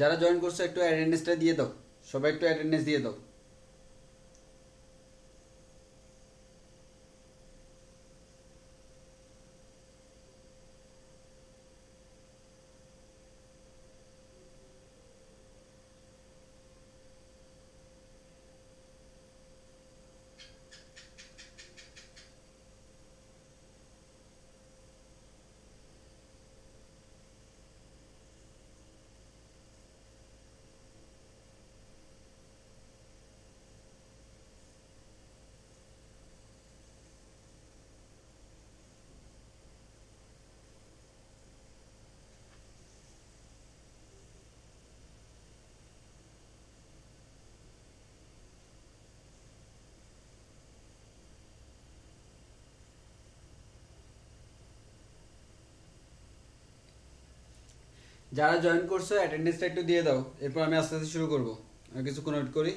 যারা জয়েন করছো একটু অ্যাটেন্ডেন্সটা দিয়ে দাও, সবাই একটু অ্যাটেন্ডেন্স দিয়ে দাও। যারা জয়েন করছো অ্যাটেন্ডেন্সটা একটু দিয়ে দাও, এরপর আমি আস্তে আস্তে শুরু করবো। আমি কিছুক্ষণ ওয়েট করি।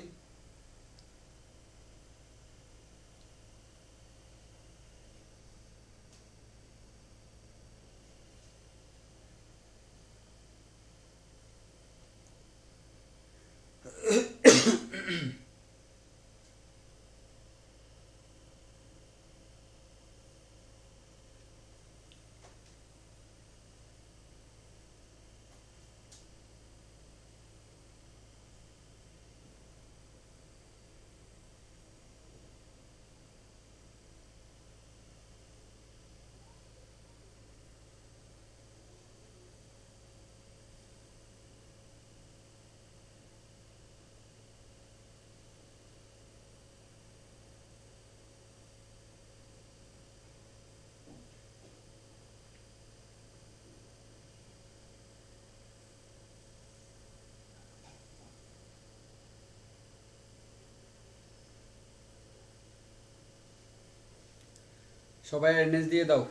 সবাই অ্যাটেন্ডেন্স দিয়ে দাও।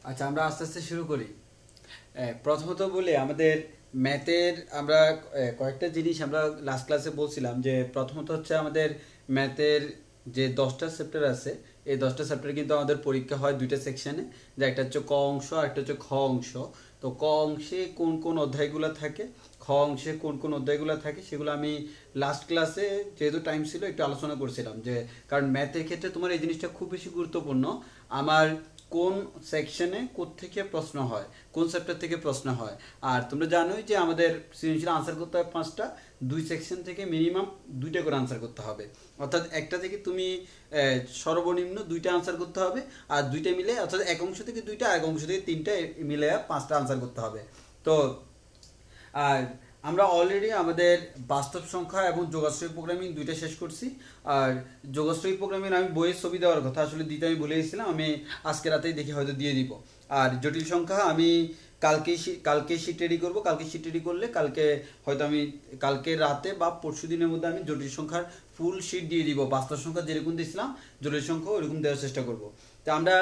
আচ্ছা, আমরা আস্তে আস্তে শুরু করি। প্রথমত বলি, আমাদের ম্যাথের আমরা কয়েকটা জিনিস আমরা লাস্ট ক্লাসে বলছিলাম যে প্রথমত হচ্ছে আমাদের ম্যাথের যে 10টা চ্যাপ্টার আছে, এই 10টা চ্যাপ্টারে কিন্তু আমাদের পরীক্ষা হয় দুইটা সেকশনে, যে একটা হচ্ছে ক অংশ আর একটা হচ্ছে খ অংশ। তো ক অংশে কোন কোন অধ্যায়গুলো থাকে, খ অংশে কোন কোন অধ্যায়গুলো থাকে, সেগুলো আমি লাস্ট ক্লাসে যেহেতু টাইম ছিল একটু আলোচনা করছিলাম। যে কারণ ম্যাথের ক্ষেত্রে তোমার এই জিনিসটা খুব বেশি গুরুত্বপূর্ণ, আমার কোন সেকশনে থেকে প্রশ্ন হয়, কোন চ্যাপ্টার থেকে প্রশ্ন হয়। আর তোমরা জানোই যে আমাদের সৃজনশীল আনসার করতে হয় 5টা, দুই সেকশন থেকে মিনিমাম 2টা করে আনসার করতে হবে। অর্থাৎ একটা থেকে তুমি সর্বনিম্ন 2টা আনসার করতে হবে, আর 2টা মিলে অর্থাৎ এক অংশ থেকে 2টা, এক অংশ থেকে 3টা মিলে 5টা আনসার করতে হবে। তো আর আমরা অলরেডি আমাদের বাস্তব সংখ্যা এবং যোগাশ্রয়ী প্রোগ্রামিং দুইটা শেষ করছি। আর যোগাশ্রয়ী প্রোগ্রামিং আমি বইয়ের ছবি দেওয়ার কথা আসলে দিতে আমি ভুলে গেছিলাম, আমি আজকে রাতেই দেখে হয়তো দিয়ে দিব। আর জটিল সংখ্যা আমি কালকে শিট রেডি করবো, কালকে শিট রেডি করলে কালকে হয়তো আমি কালকে রাতে বা পরশু দিনের মধ্যে আমি জটিল সংখ্যার ফুল শিট দিয়ে দিব। বাস্তব সংখ্যা যেরকম দিয়েছিলাম জটিল সংখ্যা ওইরকম দেওয়ার চেষ্টা করব। তো আমরা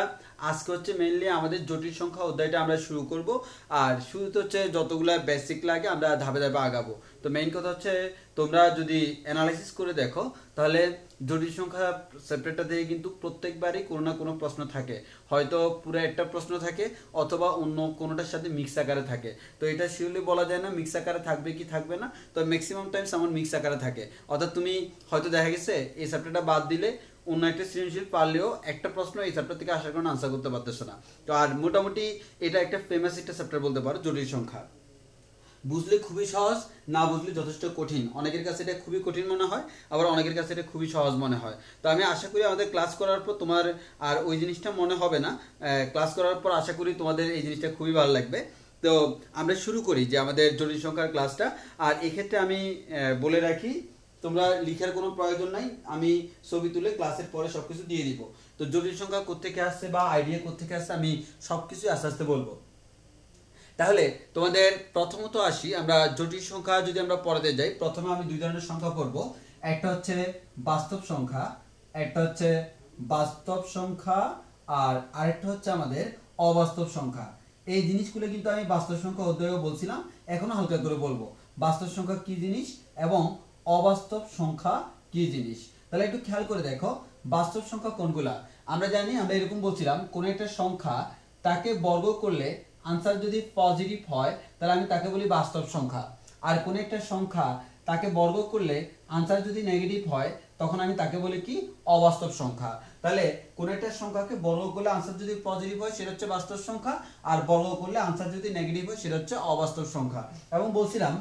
আজকে হচ্ছে মেইনলি আমাদের জটিল সংখ্যা অধ্যায়টা আমরা শুরু করব। আর শুরুতে হচ্ছে যতগুলো বেসিক লাগে আমরা ধাপে ধাপে আগাবো। তো মেইন কথা হচ্ছে তোমরা যদি অ্যানালাইসিস করে দেখো তাহলে জটিল সংখ্যা চ্যাপ্টারটা থেকে কিন্তু প্রত্যেকবারই কোনো না কোনো প্রশ্ন থাকে, হয়তো পুরো একটা প্রশ্ন থাকে অথবা অন্য কোনোটার সাথে মিক্স আকারে থাকে। তো এটা শিওরলি বলা যায় না মিক্স আকারে থাকবে কি থাকবে না, তো ম্যাক্সিমাম টাইমস আমার মিক্স আকারে থাকে। অর্থাৎ তুমি হয়তো দেখা গেছে এই চ্যাপ্টারটা বাদ দিলে অন্য একটা সৃজনশীল পারলেও একটা প্রশ্ন এই চ্যাপ্টার থেকে আসার কারণে আনসার করতে পারতেছো না। তো আর মোটামুটি এটা একটা ফেমাস একটা চ্যাপ্টার বলতে পারো জটিল সংখ্যা। বুঝলে খুবই সহজ, না বুঝলে যথেষ্ট কঠিন। অনেকের কাছে এটা খুবই কঠিন মনে হয়, আবার অনেকের কাছে এটা খুবই সহজ মনে হয়। তো আমি আশা করি আমাদের ক্লাস করার পর তোমার আর ওই জিনিসটা মনে হবে না। ক্লাস করার পর আশা করি তোমাদের এই জিনিসটা খুবই ভালো লাগবে। তো আমরা শুরু করি যে আমাদের জটিল সংখ্যার ক্লাসটা। আর এক্ষেত্রে আমি বলে রাখি তোমরা লিখার কোনো প্রয়োজন নাই, আমি ছবি তুলে ক্লাসের পরে সবকিছু দিয়ে দিব। তো জটিল সংখ্যা কোত্থেকে আসছে বা আইডিয়া কোত্থেকে আসছে আমি সবকিছু আস্তে আস্তে বলবো। তাহলে তোমাদের প্রথমত আসি, আমরা জটিল সংখ্যা যদি আমরা পড়াতে যাই, প্রথমে আমি দুই ধরনের সংখ্যা পড়ব। একটা হচ্ছে বাস্তব সংখ্যা, একটা হচ্ছে বাস্তব সংখ্যা, আর আরেকটা হচ্ছে আমাদের অবাস্তব সংখ্যা। এই জিনিসগুলো কিন্তু আমি বাস্তব সংখ্যা অধ্যায়েও বলছিলাম, এখনো হালকা করে বলবো বাস্তব সংখ্যা কি জিনিস এবং অবাস্তব সংখ্যা কি জিনিস। তাহলে একটু খেয়াল করে দেখো বাস্তব সংখ্যা কোনগুলা। আমরা জানি, আমরা এরকম বলছিলাম কোন একটা সংখ্যা তাকে বর্গ করলে আনসার যদি পজিটিভ হয় তাহলে আমি তাকে বলি বাস্তব সংখ্যা, আর কোন একটা সংখ্যা তাকে বর্গ করলে আনসার যদি নেগেটিভ হয় তখন আমি তাকে বলি কি অবাস্তব সংখ্যা। তাহলে কোন একটা সংখ্যাকে বর্গ করলে আনসার যদি পজিটিভ হয় সেটা হচ্ছে বাস্তব সংখ্যা, আর বর্গ করলে আনসার যদি নেগেটিভ হয় সেটা হচ্ছে অবাস্তব সংখ্যা। এবং বলছিলাম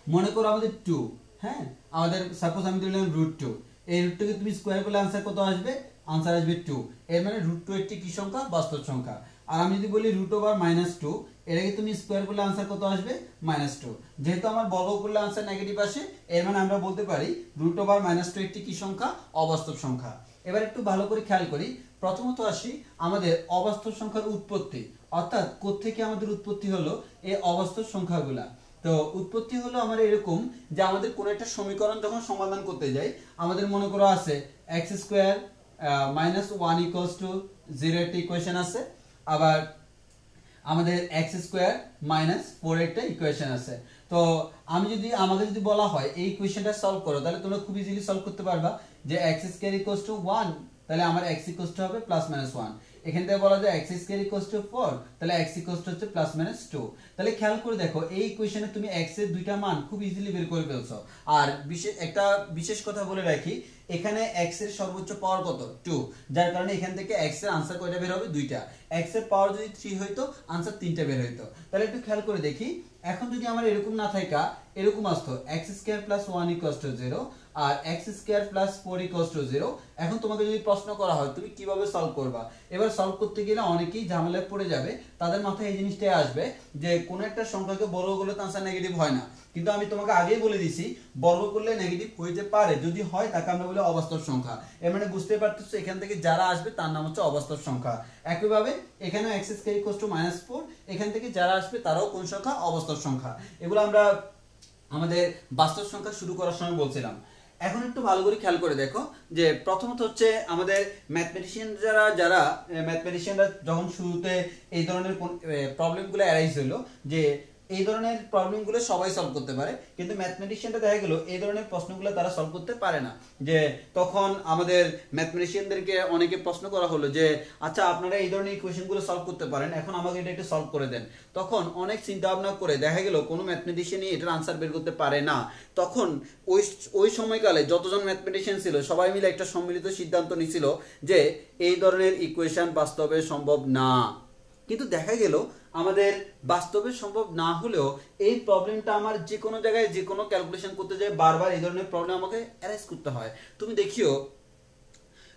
মনে করো আমাদের 2, হ্যাঁ, আমাদের সাপোজ আমি দিলাম √2, এই √2কে তুমি স্কয়ার করলে আনসার কত আসবে? আনসার আসবে 2। এর মানে √2 একটি কি সংখ্যা? বাস্তব সংখ্যা। আর আমি যদি বলি √(-2), এটাকে তুমি স্কয়ার করলে আনসার কত আসবে? -2। যেহেতু আমার বর্গ করলে আনসার নেগেটিভ আসে, এর মানে আমরা বলতে পারি √(-2) একটি কি সংখ্যা? অবাস্তব সংখ্যা। এবার একটু ভালো করে খেয়াল করি, প্রথমত আসি আমাদের অবাস্তব সংখ্যার উৎপত্তি, অর্থাৎ কোত্থেকে আমাদের উৎপত্তি হলো এই অবাস্তব সংখ্যাগুলা। তো উৎপত্তি হলো আমার এরকম যে আমাদের কোন একটা সমীকরণ যখন সমাধান করতে যাই, আমাদের মনে করো আছে x² -1 = 0 একটা ইকুয়েশন আছে, আবার আমাদের x² -4 একটা ইকুয়েশন আছে। তো আমাকে যদি বলা হয় এই ইকুয়েশনটা সলভ করো, তাহলে তোমরা খুব ইজিলি সলভ করতে পারবা যে x² = 1, তাহলে আমার x হবে +-1। এখান থেকে বলা যায় x² = 4, তাহলে x হচ্ছে +-2। তাহলে খেয়াল করে দেখো এই ইকুয়েশনে তুমি x এর দুইটা মান খুব ইজিলি বের করে ফেলছো। আর বিশেষ কথা বলে রাখি, এখানে x এর সর্বোচ্চ পাওয়ার কত? 2, যার কারণে এখান থেকে x এর আনসার কয়টা বের হবে? 2টা। x এর পাওয়ার যদি 3 হইতো আনসার 3টা বের হইতো। তাহলে একটু খেয়াল করে দেখি, এখন যদি আমার এরকম না থাকা এরকম আসতো x² + 1 = 0 আর x² + 4 = 0, এখন তোমাকে যদি প্রশ্ন করা হয় তুমি কিভাবে সলভ করবা, এবার সলভ করতে গেলে অনেকেই ঝামেলায় পড়ে যাবে। তাদের মাথায় এই জিনিসটাই আসবে যে কোন একটা সংখ্যাকে বর্গ করলে তো আনসার নেগেটিভ হয় না, কিন্তু আমি তোমাকে আগেই বলে দিছি বর্গ করলে নেগেটিভ হইতে পারে, যদি হয় তাকে আমরা বলি অবাস্তব সংখ্যা। এর মানে বুঝতে পারতেছো এখান থেকে যারা আসবে তার নাম হচ্ছে অবাস্তব সংখ্যা। একইভাবে এখানে x² = -4, এখান থেকে যারা আসবে তারাও কোন সংখ্যা? অবাস্তব সংখ্যা। এগুলো আমরা আমাদের বাস্তব সংখ্যা শুরু করার সময় বলছিলাম। এখন একটু ভালো করে খেয়াল করে দেখো যে প্রথমত হচ্ছে আমাদের ম্যাথমেটিশিয়ানরা যখন শুরুতে এই ধরনের প্রবলেমগুলো অ্যারাইজ হলো, যে এই ধরনের প্রবলেমগুলো সবাই সলভ করতে পারে, কিন্তু ম্যাথমেটিশিয়ানরা দেখা গেল এই ধরনের প্রশ্নগুলো তারা সলভ করতে পারে না। যে তখন আমাদের ম্যাথমেটিশিয়ানদেরকে অনেকে প্রশ্ন করা হলো যে আচ্ছা আপনারা এই ধরনের ইকুয়েশনগুলো সলভ করতে পারেন, এখন আমাকে এটা একটু সলভ করে দেন। তখন অনেক চিন্তা ভাবনা করে দেখা গেল কোনো ম্যাথমেটিশিয়ানই এটার আনসার বের করতে পারে না। তখন ওই সময়কালে যতজন ম্যাথমেটিশিয়ান ছিল সবাই মিলে একটা সম্মিলিত সিদ্ধান্ত নিয়েছিল যে এই ধরনের ইকুয়েশন বাস্তবে সম্ভব না। কিন্তু দেখা গেল আমাদের বাস্তবে সম্ভব না হলেও এই প্রবলেমটা আমার যে কোনো জায়গায় যে কোনো ক্যালকুলেশন করতে যায় বারবার এই ধরনের প্রবলেম আমাকে অ্যারাইজ করতে হয়। তুমি দেখিও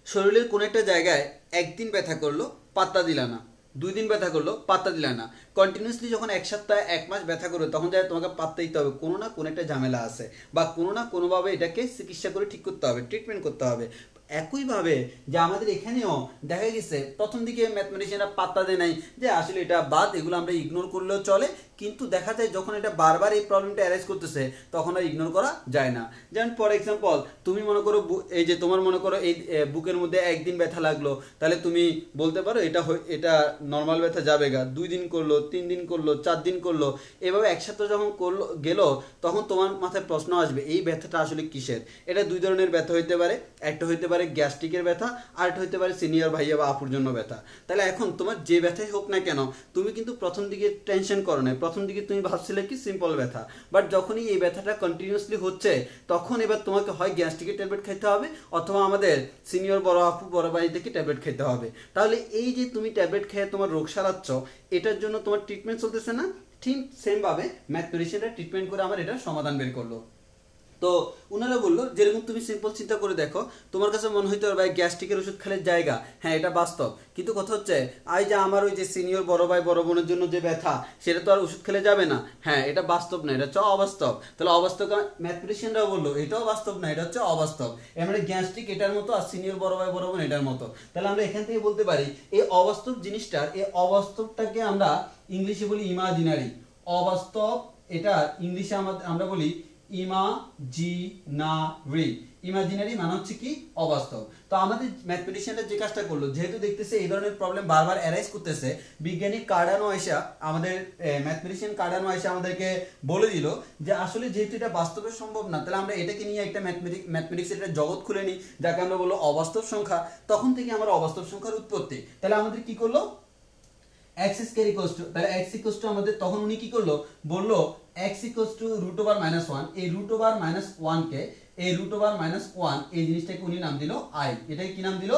শরীরের কোন একটা জায়গায় একদিন ব্যথা করলো পাত্তা দিলা না, 2 দিন ব্যথা করলো পাত্তা দিলা না, কন্টিনিউসলি যখন 1 সপ্তাহ 1 মাস ব্যথা করবে তখন যায় তোমাকে পাত্তা দিতে হবে, কোনো না কোনো একটা ঝামেলা আছে বা কোনো না কোনোভাবে এটাকে চিকিৎসা করে ঠিক করতে হবে, ট্রিটমেন্ট করতে হবে। একইভাবে যে আমাদের এখানেও দেখা গেছে প্রথম দিকে ম্যাথমেটিশিয়ানরা পাত্তা দেয় নাই যে আসলে এটা বাদ, এগুলো আমরা ইগনোর করলেও চলে, কিন্তু দেখা যায় যখন এটা বারবার এই প্রবলেমটা অ্যারাইজ করতেছে তখন আর ইগনোর করা যায় না। যেমন ফর এক্সাম্পল তুমি মনে করো এই যে তোমার মনে করো এই বুকের মধ্যে একদিন ব্যথা লাগলো, তাহলে তুমি বলতে পারো এটা নর্মাল ব্যথা যাবে গা, 2 দিন করলো, 3 দিন করলো, 4 দিন করলো, এভাবে একসাথে যখন করলো গেল তখন তোমার মাথায় প্রশ্ন আসবে এই ব্যথাটা আসলে কিসের। এটা 2 ধরনের ব্যথা হইতে পারে, একটা হইতে পারে গ্যাস্ট্রিকের ব্যথা, আর একটা হইতে পারে সিনিয়র ভাইয়া বা আপুর জন্য ব্যথা। তাহলে এখন তোমার যে ব্যথাই হোক না কেন তুমি কিন্তু প্রথম দিকে টেনশন করো না, প্রথম দিকে তুমি ভাবছিলে কি সিম্পল ব্যথা, বাট যখনই এই ব্যথাটা কন্টিনিউয়াসলি হচ্ছে তখন এবার তোমাকে হয় গ্যাস্ট্রিকের ট্যাবলেট খেতে হবে অথবা আমাদের সিনিয়র বড় আপু বড় ভাই থেকে ট্যাবলেট খেতে হবে। তাহলে এই যে তুমি ট্যাবলেট খেয়ে তোমার রোগ সারাচ্ছ, এটার জন্য তোমার ট্রিটমেন্ট চলতেছে না, ঠিক সেম ভাবে ম্যাথমেটিশিয়ানরা ট্রিটমেন্ট করে আমার এটার সমাধান বের করলো। তো ওনারা বললো যেরকম তুমি সিম্পল চিন্তা করে দেখো, তোমার কাছে মনে হইতে পারে ভাই গ্যাস্ট্রিকের ওষুধ খেলে জায়গা, হ্যাঁ এটা বাস্তব, কিন্তু কথা হচ্ছে আই যে আমার ওই যে সিনিয়র বড় ভাই বড় বোনের জন্য যে ব্যথা, সেটা তো আর ওষুধ খেলে যাবে না, হ্যাঁ এটা বাস্তব না, এটা হচ্ছে অবাস্তব। তাহলে অবাস্তব ম্যাথমেটিশিয়ানরাও বললো এটাও বাস্তব না, এটা হচ্ছে অবাস্তব। এর মানে গ্যাস্ট্রিক এটার মতো আর সিনিয়র বড় ভাই বড় বোন এটার মতো। তাহলে আমরা এখান থেকে বলতে পারি এই অবাস্তব জিনিসটার, এই অবাস্তবটাকে আমরা ইংলিশে বলি ইমাজিনারি। অবাস্তব এটা ইংলিশে আমরা বলি ইমাজিনারি। ইমাজিনারি মানে হচ্ছে কি অবাস্তব। তো আমাদের ম্যাথমেটিশিয়ানরা যে কাজটা করলো, যেহেতু দেখতেছে এই ধরনের প্রবলেম বারবার অ্যারাইজ করতেছে, বিজ্ঞানী কার্ডানো আয়সা আমাদের ম্যাথমেটিশিয়ান কার্ডানো আয়সা আমাদেরকে বলে দিল যে আসলে যেহেতু এটা বাস্তবে সম্ভব না, তাহলে আমরা এটাকে নিয়ে একটা ম্যাথমেটিক্স একটা জগৎ খুলে নিই, যাকে আমরা বলবো অবাস্তব সংখ্যা। তখন থেকে আমার অবাস্তব সংখ্যার উৎপত্তি। তাহলে আমাদের কি করলো, x স্কয়ার ইকুয়ালস টু, তাহলে x ইকুয়ালস টু আমাদের তখন উনি কি করলো, বললো x equals to root over minus 1, এই রুট ওভার মাইনাস 1 কে, এই রুট ওভার মাইনাস 1 এই জিনিসটাকে উনি নাম দিল i, এটাকে কি নাম দিল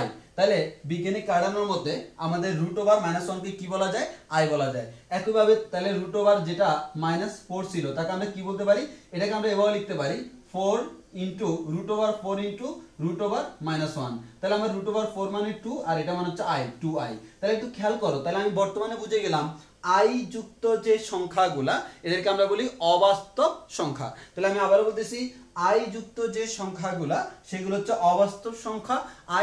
i। তাহলে বিজ্ঞানিক কারণের মধ্যে আমাদের রুট ওভার মাইনাস 1 কে কি বলা যায়, i বলা যায়। একইভাবে তাহলে রুট ওভার যেটা মাইনাস 4 ছিল তাকে আমরা কি বলতে পারি, এটাকে আমরা এভাবে লিখতে পারি 4 into root over 4 into root over minus 1। তাহলে আমরা রুট ওভার 4 মানে 2 আর এটা মানে হচ্ছে i, 2i। তাহলে একটু খেয়াল করো, তাহলে আমি বর্তমানে বুঝে গেলাম i যুক্ত যে সংখ্যাগুলা এদেরকে আমরা বলি অবাস্তব সংখ্যা। তাহলে আমি আবারও বলতেছি i যুক্ত যে সংখ্যাগুলা সেগুলো হচ্ছে অবাস্তব সংখ্যা।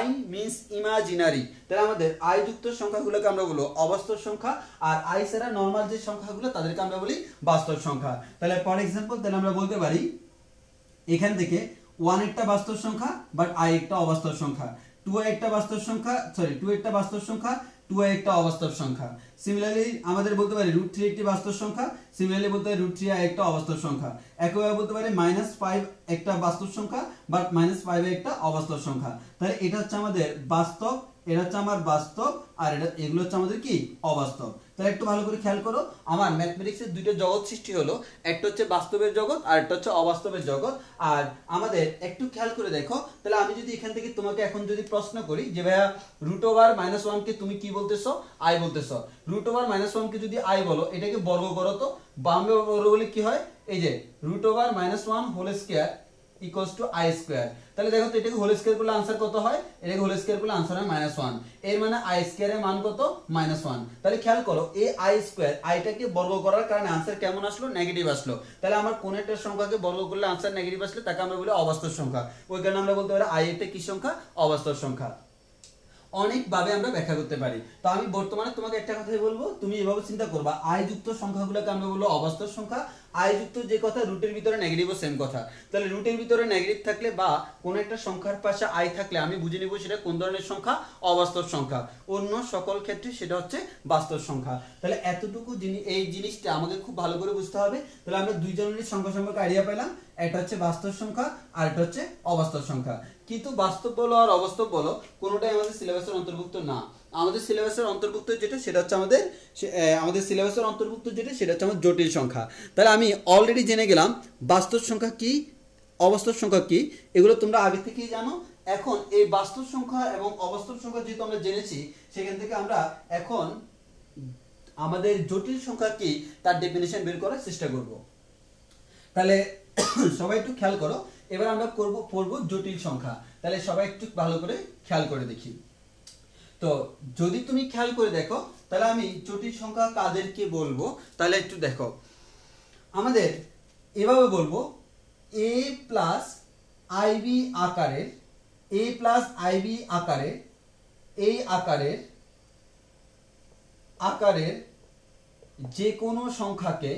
i means imaginary. তাহলে আমাদের i যুক্ত সংখ্যাগুলোকে আমরা বলবো অবাস্তব সংখ্যা, আর i ছাড়া নরমাল যে সংখ্যাগুলো তাদেরকে আমরা বলি বাস্তব সংখ্যা। তাহলে ফর এক্সাম্পল তাহলে আমরা বলতে পারি এখান থেকে 1 একটা বাস্তব সংখ্যা বাট i একটা অবাস্তব সংখ্যা, 2 একটা বাস্তব সংখ্যা, সরি 2 একটা বাস্তব সংখ্যা, 2i একটা অবাস্তব সংখ্যা। সিমিলারলি আমাদের বলতে পারি √3 একটি বাস্তব সংখ্যা, সিমিলারলি বলতে পারি √3i একটা অবাস্তব সংখ্যা। একইভাবে বলতে পারি -5 একটা বাস্তব সংখ্যা বাট -5i একটা অবাস্তব সংখ্যা। তাহলে এটা হচ্ছে আমাদের বাস্তব, এটা হচ্ছে আমার বাস্তব, আর এটা এগুলো হচ্ছে আমাদের কি অবাস্তব। তাহলে একটু ভালো করে খেয়াল করো, আমার ম্যাথমেটিক্সের দুইটা জগৎ সৃষ্টি হলো, একটা হচ্ছে বাস্তবের জগৎ আর একটা হচ্ছে অবাস্তবের জগৎ। আর আমাদের একটু খেয়াল করে দেখো, তাহলে আমি যদি এখান থেকে তোমাকে এখন যদি প্রশ্ন করি যে ভাইয়া রুট ওভার মাইনাস 1 কে তুমি কি বলতেছো, i বলতেছো, রুট ওভার মাইনাস 1 কে যদি i বলো এটাকে বর্গ করো তো, বামে বর্গ করলে কি হয়, এই যে root over minus 1 whole square equals to i square. তাহলে দেখো তো এটাকে হোল স্কয়ার করলে आंसर কত হয়, এটাকে হোল স্কয়ার করলে आंसर হয় -1। এর মানে i স্কয়ার এর মান কত, -1। তাহলে খেয়াল করো এই i স্কয়ার, i টাকে বর্গ করার কারণে आंसर কেমন আসলো, নেগেটিভ আসলো। তাহলে আমার কোন একটা সংখ্যাকে বর্গ করলে आंसर নেগেটিভ আসলে তাকে আমরা বলি অবাস্তব সংখ্যা। ওই কারণে আমরা বলতে পারি i একটা কি সংখ্যা, অবাস্তব সংখ্যা। অনেক ভাবে আমরা ব্যাখ্যা করতে পারি। তো আমি বর্তমানে তোমাকে একটা কথাই বলবো, তুমি এভাবে চিন্তা করবা i যুক্ত সংখ্যাগুলোকে আমরা বলবো অবাস্তব সংখ্যা। i যুক্ত যে কথা রুটের ভিতরে নেগেটিভও সেম কথা। তাহলে রুটের ভিতরে নেগেটিভ থাকলে বা কোন একটা সংখ্যার পাশে i থাকলে আমি বুঝে নিব সেটা কোন ধরনের সংখ্যা, অবাস্তব সংখ্যা। অন্য সকল ক্ষেত্রে সেটা হচ্ছে বাস্তব সংখ্যা। তাহলে এতটুকু এই জিনিসটা আমাকে খুব ভালো করে বুঝতে হবে। তাহলে আমরা দুই ধরনের সংখ্যা সম্পর্কে আইডিয়া পেলাম, একটা হচ্ছে বাস্তব সংখ্যা আর একটা হচ্ছে অবাস্তব সংখ্যা। কিন্তু বাস্তব বলো আর অবাস্তব বলো কোনোটাই আমাদের সিলেবাসের অন্তর্ভুক্ত না। আমাদের সিলেবাসের অন্তর্ভুক্ত যেটা সেটা হচ্ছে আমাদের সিলেবাসের অন্তর্ভুক্ত যেটা সেটা হচ্ছে আমাদের জটিল সংখ্যা। তাহলে আমি অলরেডি জেনে গেলাম বাস্তব সংখ্যা কি, অবাস্তব সংখ্যা কি, এগুলো তোমরা আগে থেকেই জানো। এখন এই বাস্তব সংখ্যা এবং অবাস্তব সংখ্যা যেহেতু আমরা জেনেছি, সেখান থেকে আমরা এখন আমাদের জটিল সংখ্যা কি তার ডেফিনিশন বের করার চেষ্টা করব। তাহলে সবাই একটু খেয়াল করো, এবার আমরা পড়ব জটিল সংখ্যা। তাহলে সবাই একটু ভালো করে খেয়াল করে দেখি। তো যদি তুমি খেয়াল করে দেখো তাহলে আমি জটিল সংখ্যা কাদেরকে বলবো, তাহলে একটু দেখো আমাদের এভাবে বলবো a প্লাস আইবি আকারের, a প্লাস আইবি আকারের, এই আকারের যে কোনো সংখ্যাকে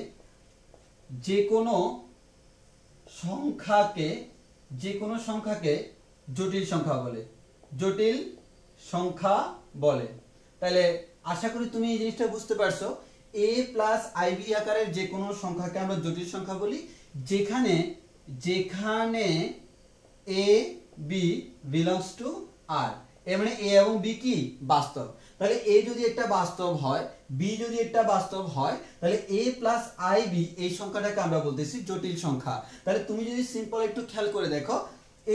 জটিল সংখ্যা বলে, জটিল সংখ্যা বলে। তাহলে আশা করি তুমি এই জিনিসটা বুঝতে পারছো। a প্লাস আইবি আকারের যে কোনো সংখ্যাকে আমরা জটিল সংখ্যা বলি, যেখানে a b belongs to r, এর মানে a এবং b কি বাস্তব। তাহলে a যদি একটা বাস্তব হয়, b যদি একটা বাস্তব হয়, তাহলে a প্লাস ib এই সংখ্যাটাকে আমরা বলতেছি জটিল সংখ্যা। তাহলে তুমি যদি সিম্পল একটু খেয়াল করে দেখো,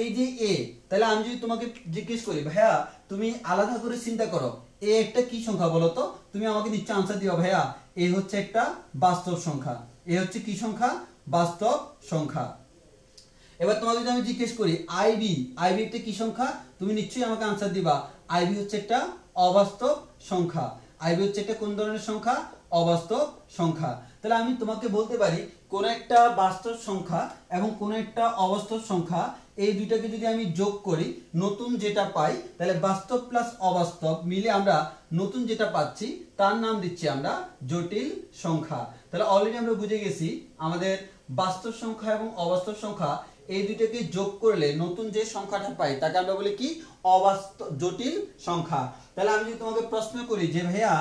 এই যে a, তাহলে আমি যদি তোমাকে জিজ্ঞেস করি ভাইয়া তুমি আলাদা করে চিন্তা করো a একটা কি সংখ্যা বলো তো, তুমি আমাকে নিশ্চয় আনসার দিও ভাইয়া a হচ্ছে একটা বাস্তব সংখ্যা। a হচ্ছে কি সংখ্যা, বাস্তব সংখ্যা। এবার তোমাকে যদি আমি জিজ্ঞেস করি আইবি, আইবি একটা কি সংখ্যা, তুমি নিশ্চয়ই আমাকে আনসার দিবা আইবি হচ্ছে একটা অবাস্তব সংখ্যা। আইবি হচ্ছে একটা কোন ধরনের সংখ্যা? অবাস্তব সংখ্যা। তাহলে আমি তোমাকে বলতে পারি কোন একটা বাস্তব সংখ্যা এবং কোন একটা অবাস্তব সংখ্যা, এই দুইটাকে যদি আমি যোগ করি নতুন যেটা পাই, তাহলে বাস্তব প্লাস অবাস্তব মিলে আমরা নতুন যেটা পাচ্ছি তার নাম দিচ্ছি আমরা জটিল সংখ্যা। তাহলে অলরেডি আমরা বুঝে গেছি আমাদের বাস্তব সংখ্যা এবং অবাস্তব সংখ্যা এই দুইটাকে যোগ করলে নতুন যে সংখ্যাটা পাই তাকে আমরা বলি কি? অবাস্তব, জটিল সংখ্যা। তাহলে আমি যদি তোমাকে প্রশ্ন করি যে ভাইয়া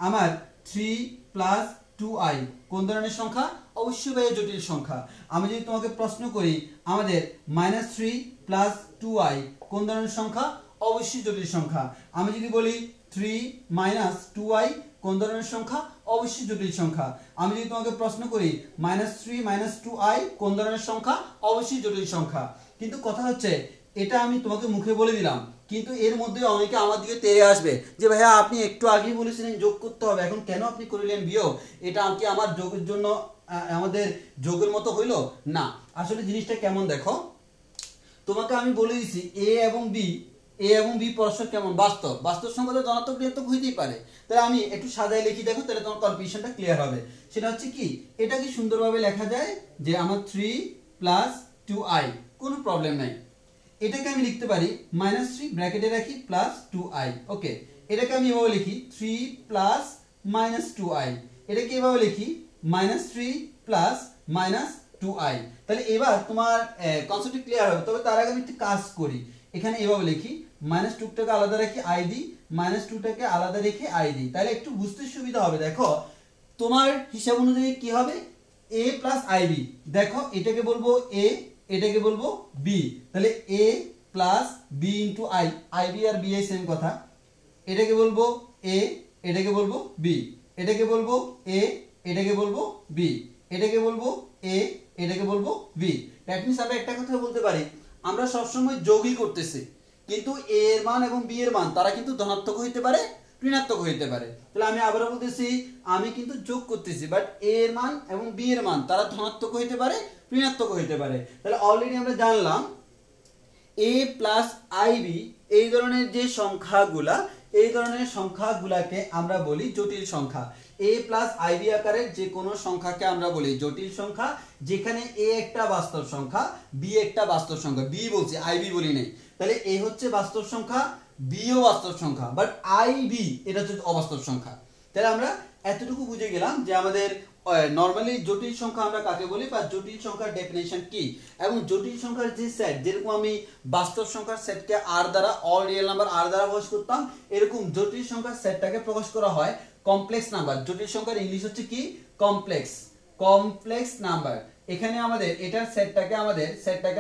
আমার 3 প্লাস 2i কোন ধরনের সংখ্যা? অবশ্যই ভাইয়া জটিল সংখ্যা। আমি যদি তোমাকে প্রশ্ন করি আমাদের -3 প্লাস 2i কোন ধরনের সংখ্যা? অবশ্যই জটিল সংখ্যা। আমি যদি বলি 3 মাইনাস 2i কোন ধরনের সংখ্যা? অবশ্যই জটিল সংখ্যা। আমি যদি তোমাকে প্রশ্ন করি -3 মাইনাস 2i কোন ধরনের সংখ্যা? অবশ্যই জটিল সংখ্যা। কিন্তু কথা হচ্ছে এটা আমি তোমাকে মুখে বলে দিলাম, কিন্তু এর মধ্যে অনেকে আমার দিকে তেড়ে আসবে যে ভাইয়া আপনি একটু আগেই বলেছিলেন যোগ করতে হবে, এখন কেন আপনি করলেন বিয়োগ? এটা কি আমার যোগের জন্য আমাদের যোগের মতো হইলো না? আসলে জিনিসটা কেমন দেখো, তোমাকে আমি বলে দিছি এ এবং বি, এ এবং বি পরস্পর কেমন? বাস্তব। বাস্তব সংখ্যা তো ধনাত্মক ঋণাত্মক হইতেই পারে। তাহলে আমি একটু সাজায় লিখি, দেখো তাহলে তোমার কনফিউশনটা ক্লিয়ার হবে। সেটা হচ্ছে কি, এটা কি সুন্দরভাবে লেখা যায় যে আমার 3 প্লাস 2i, কোনো প্রবলেম নাই। এটাকে আমি লিখতে পারি -3 ব্র্যাকেটে রাখি প্লাস 2i। ওকে, এটাকে আমি এভাবে লিখি 3 প্লাস -2i। এটাকে এভাবে লিখি -3 প্লাস -2i। তাহলে এবার তোমার কনসেপ্ট ক্লিয়ার হবে। তবে তার আগে আমি একটা কাজ করি, এখানে এভাবে লিখি -2টাকে আলাদা রেখে i দিই, -2টাকে আলাদা রেখে i দিই, তাহলে একটু বুঝতে সুবিধা হবে। দেখো তোমার হিসাব অনুযায়ী কি হবে? a প্লাস ib, দেখো এটাকে বলবো a, এটাকে বলবো b, তাহলে a plus b into i, ib আর bi সেম কথা। এটাকে বলবো a, এটাকে বলবো b, এটাকে বলবো a, এটাকে বলবো b, এটাকে বলবো a, এটাকে বলবো b। দ্যাট মিন্স আমরা একটা কথা বলতে পারি, আমরা সবসময় যোগই করতেছি, কিন্তু a এর মান এবং b এর মান তারা কিন্তু ধনাত্মক হইতে পারে, ঋণাত্মক হইতে পারে। তাহলে আমি আবারও বলতেছি আমি কিন্তু যোগ করতেছি, বাট a এর মান এবং b এর মান তারা ধনাত্মক হইতে পারে, ঋণাত্মক হইতে পারে। তাহলে অলরেডি আমরা জানলাম a প্লাস ib এই ধরনের যে সংখ্যাগুলা, এই ধরনের সংখ্যাগুলাকে আমরা বলি জটিল সংখ্যা। a প্লাস ib আকারের যে কোনো সংখ্যাকে আমরা বলি জটিল সংখ্যা, যেখানে a একটা বাস্তব সংখ্যা, b একটা বাস্তব সংখ্যা। b বলছি, ib বলি নাই। তাহলে a হচ্ছে বাস্তব সংখ্যা, b ও বাস্তব সংখ্যা, বাট ib এটা হচ্ছে অবাস্তব সংখ্যা। তাহলে আমরা এতটুকু বুঝে গেলাম যে আমাদের নরমালি জটিল সংখ্যা আমরা কাকে বলি বা জটিল সংখ্যার ডেফিনেশন কি, এবং জটিল সংখ্যার যে সেট, যেরকম আমি বাস্তব সংখ্যার সেটকে r দ্বারা, অল রিয়েল নাম্বার r দ্বারা প্রকাশ করতাম, এরকম জটিল সংখ্যার সেটটাকে প্রকাশ করা হয় কমপ্লেক্স নাম্বার। জটিল সংখ্যার ইংলিশ হচ্ছে কি? Complex, complex number. এখানে আমাদের এটার সেটটাকে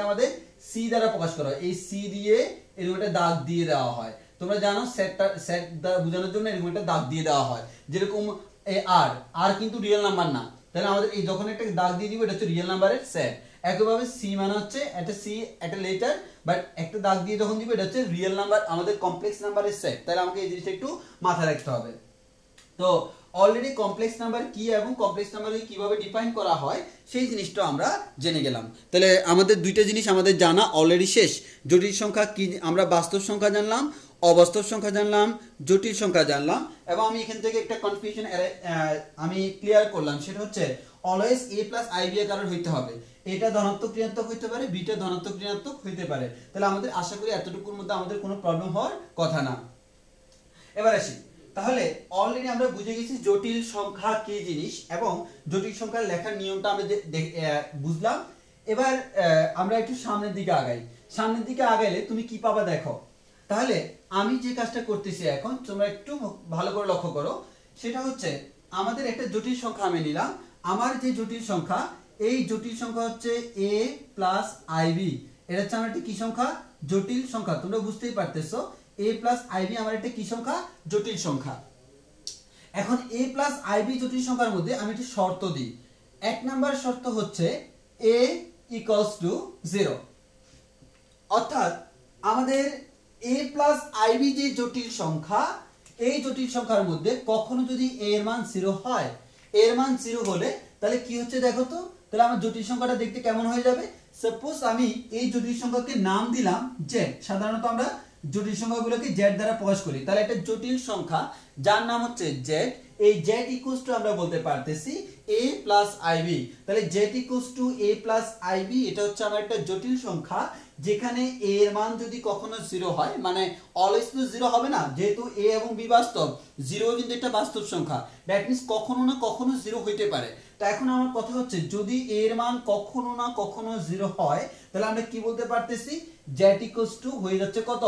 আমাদের c দ্বারা প্রকাশ করা হয়। এই c দিয়ে এরকম একটা দাগ দিয়ে দেওয়া হয়। তোমরা জানো সেট দ্বারা বোঝানোর জন্য এরকম একটা দাগ দিয়ে দেওয়া হয়, যেরকম আর কিন্তু রিয়েল নাম্বার না। তাহলে আমাদের এই যখন একটা দাগ দিয়ে দিব এটা হচ্ছে রিয়েল নাম্বারের সেট। একইভাবে সি মানে হচ্ছে একটা সি একটা লেটার, বাট একটা দাগ দিয়ে যখন দিব এটা হচ্ছে রিয়েল নাম্বার, আমাদের কমপ্লেক্স নাম্বারের সেট। তাহলে আমাকে এই জিনিসটা একটু মাথায় রাখতে হবে। তো অলরেডি কমপ্লেক্স নাম্বার কি এবং কমপ্লেক্স নাম্বারকে কিভাবে ডিফাইন করা হয় সেই জিনিসটা আমরা জেনে গেলাম। তাহলে আমাদের দুইটা জিনিস আমাদের জানা অলরেডি শেষ। জটিল সংখ্যা কি, আমরা বাস্তব সংখ্যা জানলাম, অবাস্তব সংখ্যা জানলাম, জটিল সংখ্যা জানলাম, এবং আমি এখান থেকে একটা কনফিউশন আমি ক্লিয়ার করলাম। সেটা হচ্ছে অলওয়েজ a প্লাস ib এর কারণ হইতে হবে, এটা ধনাত্মক ঋণাত্মক হইতে পারে, বিটা ধনাত্মক ঋণাত্মক হইতে পারে। তাহলে আমাদের আশা করি এতটুকুর মধ্যে আমাদের কোনো প্রবলেম হওয়ার কথা না। এবার আসি, তাহলে অলরেডি আমরা বুঝে গেছি জটিল সংখ্যা কি জিনিস এবং জটিল সংখ্যার লেখার নিয়মটা আমরা বুঝলাম। এবার আমরা একটু সামনের দিকে আগাই। সামনের দিকে আগাইলে তুমি কি পাবা দেখো। তাহলে আমি যে কাজটা করতেছি এখন, তোমরা একটু ভালো করে লক্ষ্য করো। সেটা হচ্ছে আমাদের একটা জটিল সংখ্যা আমি নিলাম। আমার যে জটিল সংখ্যা, এই জটিল সংখ্যা হচ্ছে a প্লাস ib। এটা হচ্ছে আমার একটা কি সংখ্যা? জটিল সংখ্যা। তোমরা বুঝতেই পারতেছো a প্লাস ib আমার একটা কি সংখ্যা? জটিল সংখ্যা। এখন a প্লাস ib জটিল সংখ্যার মধ্যে আমি একটা শর্ত দিই। এক নাম্বার শর্ত হচ্ছে a ইকুয়ালস টু 0, অর্থাৎ আমাদের a প্লাস ib যে জটিল সংখ্যা, এই জটিল সংখ্যার মধ্যে কখনো যদি a এর মান 0 হয়, এর মান 0 হলে তাহলে কি হচ্ছে দেখো তো, তাহলে আমার জটিল সংখ্যাটা দেখতে কেমন হয়ে যাবে? সাপোজ আমি এই জটিল সংখ্যাকে নাম দিলাম জেড। সাধারণত আমরা জটিল সংখ্যাগুলোকে জেড দ্বারা প্রকাশ করি। তাহলে একটা জটিল সংখ্যা যার নাম হচ্ছে জেড, এই জেড ইকুয়ালস টু আমরা বলতে পারতেছি a প্লাস আইবি। তাহলে Z equals to a plus i b, এটা হচ্ছে আমার একটা জটিল সংখ্যা যেখানে a এর মান যদি কখনো 0 হয়, মানে অলওয়েজ তো 0 হবে না, যেহেতু a এবং b বাস্তব, 0 কিন্তু একটা বাস্তব সংখ্যা, দ্যাট মিন্স কখনো না কখনো 0 হইতে পারে। তো এখন আমার কথা হচ্ছে যদি a এর মান কখনো না কখনো 0 হয়, তাহলে আমরা কি বলতে পারতেছি? জেড ইকুয়ালস টু হয়ে যাচ্ছে কত?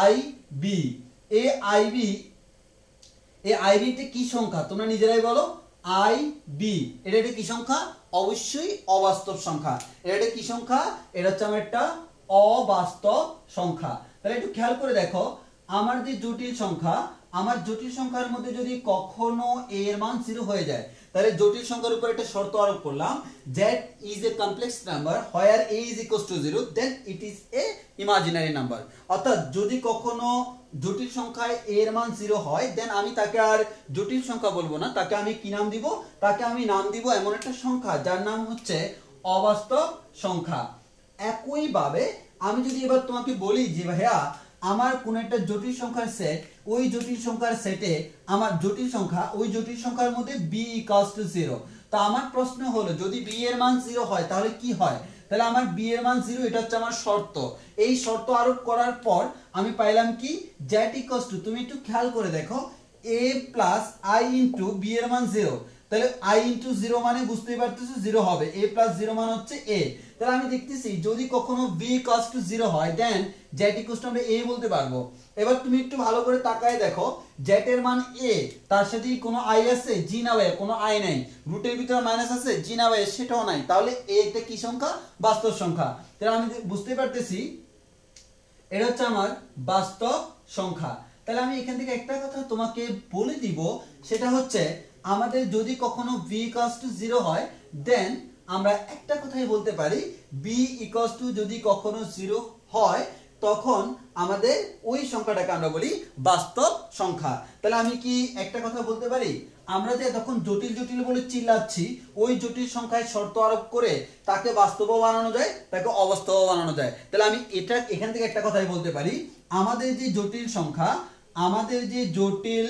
আইবি। এই আইবি তে কি সংখ্যা তোমরা নিজেরাই বলো? আইবি এটা একটা কি সংখ্যা? অবশ্যই অবাস্তব সংখ্যা। এটা কি সংখ্যা? এটা হচ্ছে আমার একটা অবাস্তব সংখ্যা। তাহলে একটু খেয়াল করে দেখো, আমার যে জটিল সংখ্যা, আমার জটিল সংখ্যার মধ্যে যদি কখনো a এর মান 0 হয়ে যায়, তাহলে জটিল সংখ্যার উপর একটা শর্ত আরোপ করলাম, that is a complex number where a is equals to 0 then it is a imaginary number। অর্থাৎ যদি কখনো জটিল সংখ্যায় a এর মান 0 হয়, দেন আমি তাকে আর জটিল সংখ্যা বলবো না, তাকে আমি কি নাম দিব? তাকে আমি নাম দিব এমন একটা সংখ্যা যার নাম হচ্ছে অবাস্তব সংখ্যা। একইভাবে আমি যদি এবার তোমাকে বলি যে ভাইয়া আমার কোন একটা জটিল সংখ্যার সেট, ওই জটিল সংখ্যার সেটে আমার জটিল সংখ্যা, ওই জটিল সংখ্যার মধ্যে b equals to 0, তো আমার প্রশ্ন হলো যদি b এর মান 0 হয় তাহলে কি হয়? তাহলে আমার b এর মান 0, এটা হচ্ছে আমার শর্ত। এই শর্ত আরোপ করার পর আমি পাইলাম কি? z equals to, তুমি একটু খেয়াল করে দেখো, a plus i into b এর মান 0, তাহলে i into 0 মানে বুঝতেই পারতেছো 0 হবে, a plus 0 মানে হচ্ছে a। তাহলে আমি দেখতেছি যদি কখনো b equals to 0 হয়, দেন z equals to আমরা a বলতে পারবো। এবার তুমি একটু ভালো করে তাকায় দেখো, z এর মান a, তার সাথে কোনো i আছে? জি না ভাই, কোনো i নাই। রুটের ভিতরে মাইনাস আছে? জি না ভাই, সেটাও নাই। তাহলে a একটা কি সংখ্যা? বাস্তব সংখ্যা। তাহলে আমি বুঝতে পারতেছি এটা হচ্ছে আমার বাস্তব সংখ্যা। তাহলে আমি এখান থেকে একটা কথা তোমাকে বলে দিব, সেটা হচ্ছে আমাদের যদি কখনো b equals to 0 হয়, দেন আমরা একটা কথাই বলতে পারি, b equals to যদি কখনো 0 হয়, তখন আমাদের ওই সংখ্যাটাকে আমরা বলি বাস্তব সংখ্যা। তাহলে আমি কি একটা কথা বলতে পারি? আমরা যে তখন জটিল জটিল বলে চিল্লাচ্ছি, ওই জটিল সংখ্যায় শর্ত আরোপ করে তাকে বাস্তবও বানানো যায়, তাকে অবাস্তবও বানানো যায়। তাহলে আমি এটা এখান থেকে একটা কথাই বলতে পারি, আমাদের যে জটিল সংখ্যা, আমাদের যে জটিল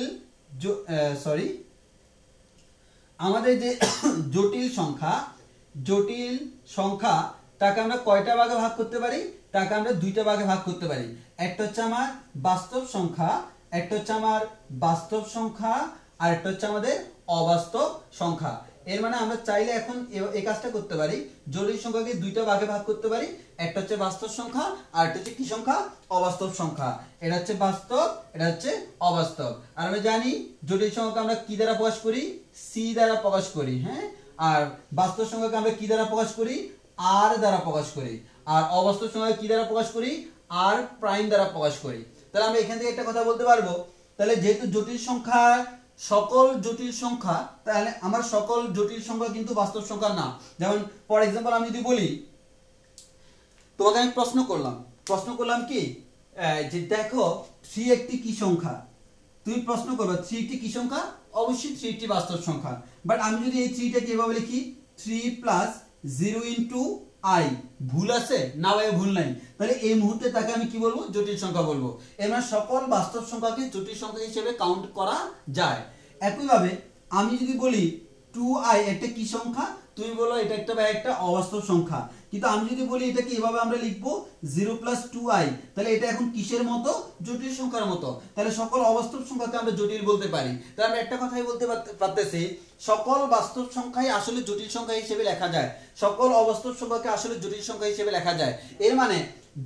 জটিল সংখ্যা তাকে আমরা কয়টা ভাগে ভাগ করতে পারি? তাকে আমরা দুইটা ভাগে ভাগ করতে পারি। একটা হচ্ছে আমার বাস্তব সংখ্যা, একটা হচ্ছে আমার বাস্তব সংখ্যা, আর একটা হচ্ছে আমাদের অবাস্তব সংখ্যা। এর মানে আমরা চাইলে এখন এই কাজটা করতে পারি, জটিল সংখ্যাকে দুইটা ভাগে ভাগ করতে পারি, একটা হচ্ছে বাস্তব সংখ্যা আর একটা হচ্ছে কি সংখ্যা? অবাস্তব সংখ্যা। এটা হচ্ছে বাস্তব, এটা হচ্ছে অবাস্তব। আর আমরা জানি জটিল সংখ্যাকে আমরা কি দ্বারা প্রকাশ করি? সি দ্বারা প্রকাশ করি, হ্যাঁ। আর বাস্তব সংখ্যাকে আমরা কি দ্বারা প্রকাশ করি? আর দ্বারা প্রকাশ করি। আর অবাস্তব সংখ্যাকে কি দ্বারা প্রকাশ করি? আর প্রাইম দ্বারা প্রকাশ করি। তাহলে আমরা এখান থেকে একটা কথা বলতে পারবো, তাহলে যেহেতু জটিল সংখ্যা সকল জটিল সংখ্যা, তাহলে আমার সকল জটিল সংখ্যা কিন্তু বাস্তব সংখ্যা না। যেমন ফর এক্সাম্পল আমি যদি বলি, তোমাকে আমি প্রশ্ন করলাম কি যে দেখো 3 একটি কি সংখ্যা, তুমি প্রশ্ন করবে 3 একটি কি সংখ্যা? অবশ্যই 3 একটি বাস্তব সংখ্যা। বাট আমি যদি এই 3টাকে এভাবে লিখি 3 প্লাস 0 ইন্টু i, ভুল আছে? না ভাই, ভুল নাই। তাহলে এই মুহূর্তে তাকে আমি কি বলবো? জটিল সংখ্যা বলবো। এর মানে সকল বাস্তব সংখ্যাকে জটিল সংখ্যা হিসেবে কাউন্ট করা যায়। একইভাবে আমি যদি বলি 2i একটা কি সংখ্যা, তুমি বলো এটা একটা অবাস্তব সংখ্যা। কিন্তু আমি যদি বলি এটাকে এভাবে আমরা লিখবো 0 প্লাস 2i, তাহলে এটা এখন কিসের মতো? জটিল সংখ্যার মতো। তাহলে সকল অবাস্তব সংখ্যাকে আমরা জটিল বলতে পারি। তাহলে আমরা একটা কথাই বলতে পারতেছি, সকল বাস্তব সংখ্যাই আসলে জটিল সংখ্যা হিসেবে লেখা যায়, সকল অবাস্তব সংখ্যাকে আসলে জটিল সংখ্যা হিসেবে লেখা যায়। এর মানে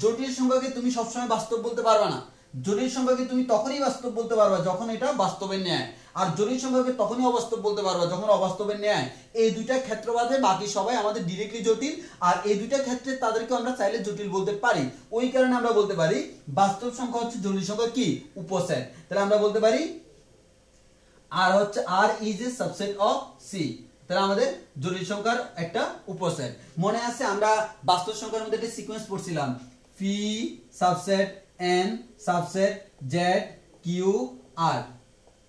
জটিল সংখ্যাকে তুমি সবসময় বাস্তব বলতে পারবে না। জটিল সংখ্যাকে তুমি তখনই বাস্তব বলতে পারবা যখন এটা বাস্তবের ন্যায়, আর জটিল সংখ্যাকে তখনই অবাস্তব বলতে পারবা যখন অবাস্তবের ন্যায়। এই দুইটা ক্ষেত্র বাদে বাকি সবাই আমাদের ডিরেক্টলি জটিল, আর এই দুইটা ক্ষেত্রে তাদেরকে আমরা চাইলে জটিল বলতে পারি। ওই কারণে আমরা বলতে পারি বাস্তব সংখ্যা হচ্ছে জটিল সংখ্যা কি? উপসেট। তাহলে আমরা বলতে পারি আর হচ্ছে R is a subset of C. তাহলে আমাদের জটিল সংখ্যার একটা উপসেট। মনে আছে আমরা বাস্তব সংখ্যার মধ্যে একটা সিকোয়েন্স পড়ছিলাম, P subset N subset Z Q R,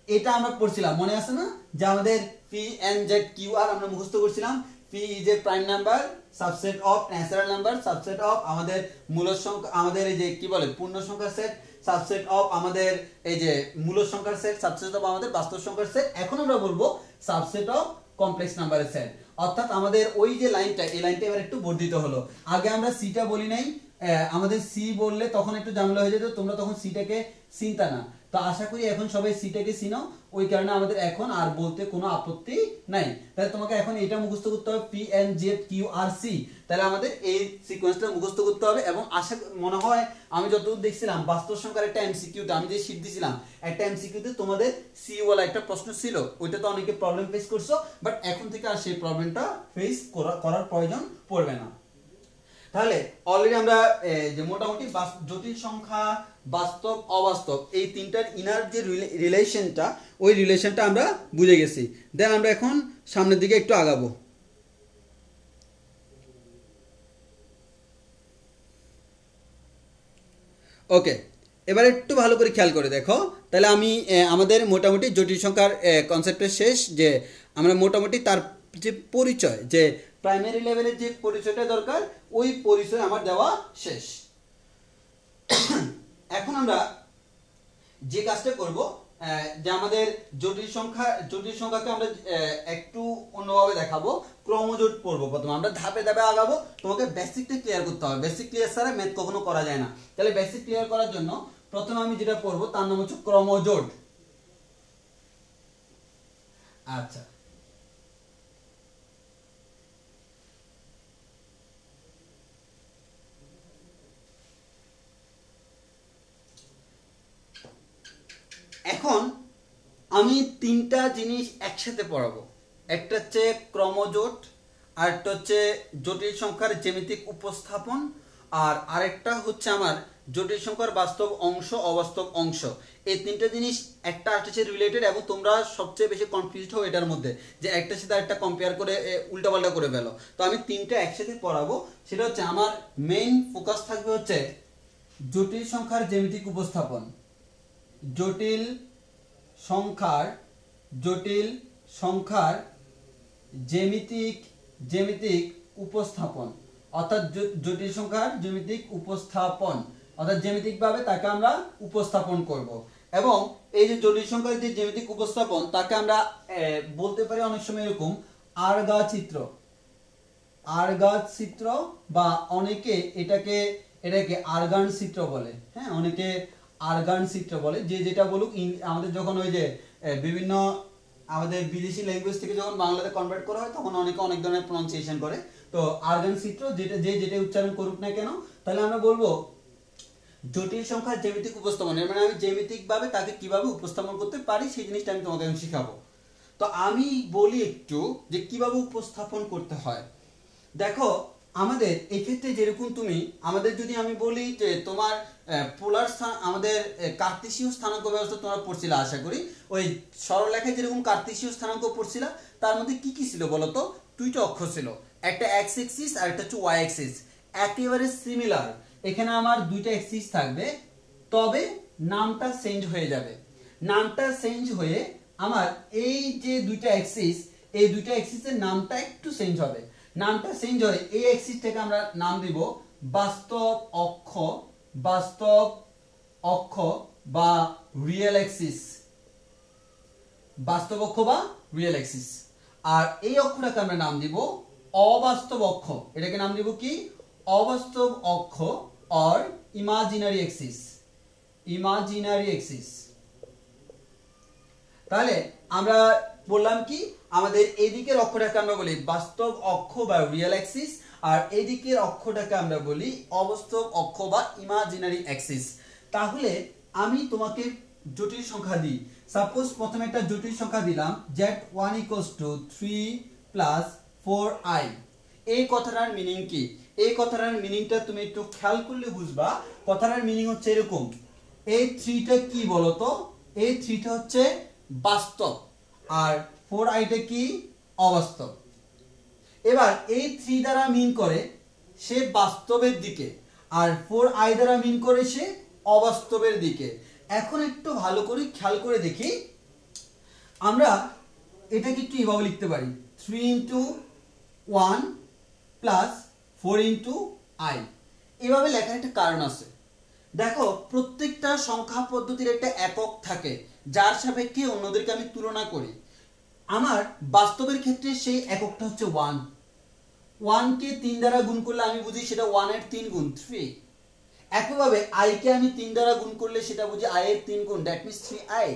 এটা আমরা পড়ছিলাম, মনে আছে না? যে আমাদের P N Z Q R আমরা মুখস্থ করছিলাম। P is a prime number subset of natural number subset of আমাদের মূলদ সংখ্যা আমাদের এই যে কি বলে পূর্ণ সংখ্যার সেট সাবসেট অফ আমাদের এই যে মূলদ সংখ্যার সেট সাবসেট অফ আমাদের বাস্তব সংখ্যার সেট। এখন আমরা বলবো সাবসেট অফ কমপ্লেক্স নাম্বারের সেট। অর্থাৎ আমাদের ওই যে লাইনটা এই লাইনটা এবার একটু বর্ধিত হলো। আগে আমরা সিটা বলি নাই, আমাদের সি বললে তখন একটু ঝামেলা হয়ে যেত, তোমরা তখন সিটাকে চিন্তা না। তো আশা করি এখন সবাই সিটাকে চিনো, ওই কারণে আমাদের এখন আর বলতে কোনো আপত্তি নাই। তাহলে তোমাকে এখন এটা মুখস্থ করতে হবে পি এন জেড কিউ আর সি। তাহলে আমাদের এই সিকোয়েন্সটা মুখস্থ করতে হবে। এবং আশা মনে হয় আমি যতদূর দেখছিলাম বাস্তব সংখ্যার একটা এমসিকিউতে আমি যে শীট দিছিলাম একটা এমসিকিউতে তোমাদের সি ওয়ালা একটা প্রশ্ন ছিল, ওইটা তো অনেকে প্রবলেম ফেস করছো, বাট এখন থেকে আর সেই প্রবলেমটা ফেস করার প্রয়োজন পড়বে না। তাহলে অলরেডি আমরা যে মোটামুটি জটিল সংখ্যা বাস্তব অবাস্তব এই তিনটার ইনার যে রিলেশনটা ওই রিলেশনটা আমরা বুঝে গেছি। দেন আমরা এখন সামনের দিকে একটু আগাবো। ওকে, এবার একটু ভালো করে খেয়াল করে দেখো। তাহলে আমি আমাদের মোটামুটি জটিল সংখ্যার কনসেপ্টের শেষ, যে আমরা মোটামুটি তার যে পরিচয়, যে প্রাইমারি লেভেলের যে পরিচয়টা দরকার ওই পরিচয় আমার দেওয়া শেষ। এখন আমরা যে কাজটা করব, যে আমাদের জটিল সংখ্যাকে আমরা একটু অন্যভাবে দেখাবো, ক্রমজোট পড়বো। প্রথমে আমরা ধাপে ধাপে আগাবো, তোমাকে বেসিকটা ক্লিয়ার করতে হবে, বেসিক ক্লিয়ার ছাড়া ম্যাথ কখনো করা যায় না। তাহলে বেসিক ক্লিয়ার করার জন্য প্রথমে আমি যেটা পড়বো তার নাম হচ্ছে ক্রমজোট। আচ্ছা, এখন আমি তিনটা জিনিস একসাথে পড়াবো। একটা হচ্ছে ক্রমজোট, আরেকটা হচ্ছে জটিল সংখ্যার জ্যামিতিক উপস্থাপন, আর আরেকটা হচ্ছে আমার জটিল সংখ্যার বাস্তব অংশ অবাস্তব অংশ। এই তিনটা জিনিস একটা আরেকটার সাথে রিলেটেড, এবং তোমরা সবচেয়ে বেশি কনফিউজড হও এটার মধ্যে, যে একটার সাথে আরেকটা কম্পেয়ার করে উল্টাপাল্টা করে ফেলো। তো আমি তিনটা একসাথে পড়াবো। সেটা হচ্ছে আমার মেইন ফোকাস থাকবে হচ্ছে জটিল সংখ্যার জ্যামিতিক উপস্থাপন, জটিল সংখ্যার জ্যামিতিক উপস্থাপন, অর্থাৎ জটিল সংখ্যার জ্যামিতিক উপস্থাপন, অর্থাৎ জ্যামিতিকভাবে তাকে আমরা উপস্থাপন করব। এবং এই যে জটিল সংখ্যার যে জ্যামিতিক উপস্থাপন তাকে আমরা বলতে পারি অনেক সময় এরকম আরগা চিত্র, বা অনেকে এটাকে আরগান চিত্র বলে। হ্যাঁ, অনেকে আরগান চিত্র বলে, যে যেটা বলুক। আমাদের যখন ওই যে বিভিন্ন আমাদের বিদেশি ল্যাঙ্গুয়েজ থেকে যখন বাংলাতে কনভার্ট করা হয় তখন অনেকে অনেক ধরনের প্রনাউন্সিয়েশন করে। তো আরগান চিত্র যেটা উচ্চারণ করুক না কেন, তাহলে আমরা বলবো জটিল সংখ্যার জ্যামিতিক উপস্থাপন। মানে আমি জ্যামিতিক ভাবে তাকে কিভাবে উপস্থাপন করতে পারি সেই জিনিসটা আমি তোমাকে শিখাবো। তো আমি বলি একটু যে কিভাবে উপস্থাপন করতে হয়। দেখো, আমাদের এক্ষেত্রে যেরকম তুমি আমাদের যদি আমি বলি যে তোমার পোলার স্থান আমাদের কার্তেশীয় স্থানাঙ্ক ব্যবস্থা তোমরা পড়ছিলা, আশা করি ওই সরলরেখায় যেরকম কার্তেশীয় স্থানাঙ্ক পড়ছিলা, তার মধ্যে কি কি ছিল বলতো? দুইটা অক্ষ ছিল, একটা এক্স এক্সিস আর একটা হচ্ছে ওয়াই এক্সিস। একেবারে সিমিলার, এখানে আমার দুইটা এক্সিস থাকবে, তবে নামটা চেঞ্জ হয়ে যাবে। নামটা চেঞ্জ হয়ে আমার এই যে দুইটা এক্সিস, এই দুইটা এক্সিসের নামটা একটু চেঞ্জ হবে। নামটা চেঞ্জ হয়, এই এক্সিসটাকে আমরা নাম দিব বাস্তব অক্ষ বা রিয়েল এক্সিস, বাস্তব অক্ষ বা রিয়েল এক্সিস। আর এই অক্ষটাকে আমরা নাম দিব অবাস্তব অক্ষ। এটাকে নাম দিব কি? অবাস্তব অক্ষ অর ইমাজিনারি এক্সিস। তাহলে আমরা বললাম কি, আমাদের এদিকের অক্ষটাকে আমরা বলি বাস্তব অক্ষ বা রিয়েল এক্সিস, আর এদিকের অক্ষটাকে আমরা বলি অবাস্তব অক্ষ বা ইমাজিনারি এক্সিস। তাহলে আমি তোমাকে জটিল সংখ্যা দিই। সাপোজ প্রথমে একটা জটিল সংখ্যা দিলাম z1 = 3 + 4i। এই কথাটার মিনিং কি? এই কথাটার মিনিংটা তুমি একটু খেয়াল করলে বুঝবা। কথাটার মিনিং হচ্ছে এরকম, এই 3টা কি বলতো? এই 3টা হচ্ছে বাস্তব, আর 4iটা কি? অবাস্তব। এবার এই 3 দ্বারা মিন করে সে বাস্তবের দিকে, আর 4i দ্বারা মিন করে সে অবাস্তবের দিকে। এখন একটু ভালো করে খেয়াল করে দেখি, আমরা এটাকে একটু এভাবে লিখতে পারি 3 × 1 প্লাস 4 ইন্টু আই। এভাবে লেখার একটা কারণ আছে। দেখো প্রত্যেকটা সংখ্যা পদ্ধতির একটা একক থাকে যার সাপেক্ষে অন্যদেরকে আমি তুলনা করি। আমার বাস্তবের ক্ষেত্রে সেই এককটা হচ্ছে 1। 1 কে 3 দ্বারা গুণ করলে আমি বুঝি সেটা 1 এর 3 গুণ 3। একইভাবে i কে আমি 3 দ্বারা গুণ করলে সেটা বুঝি i এর 3 গুণ, দ্যাট মিন্স 3i।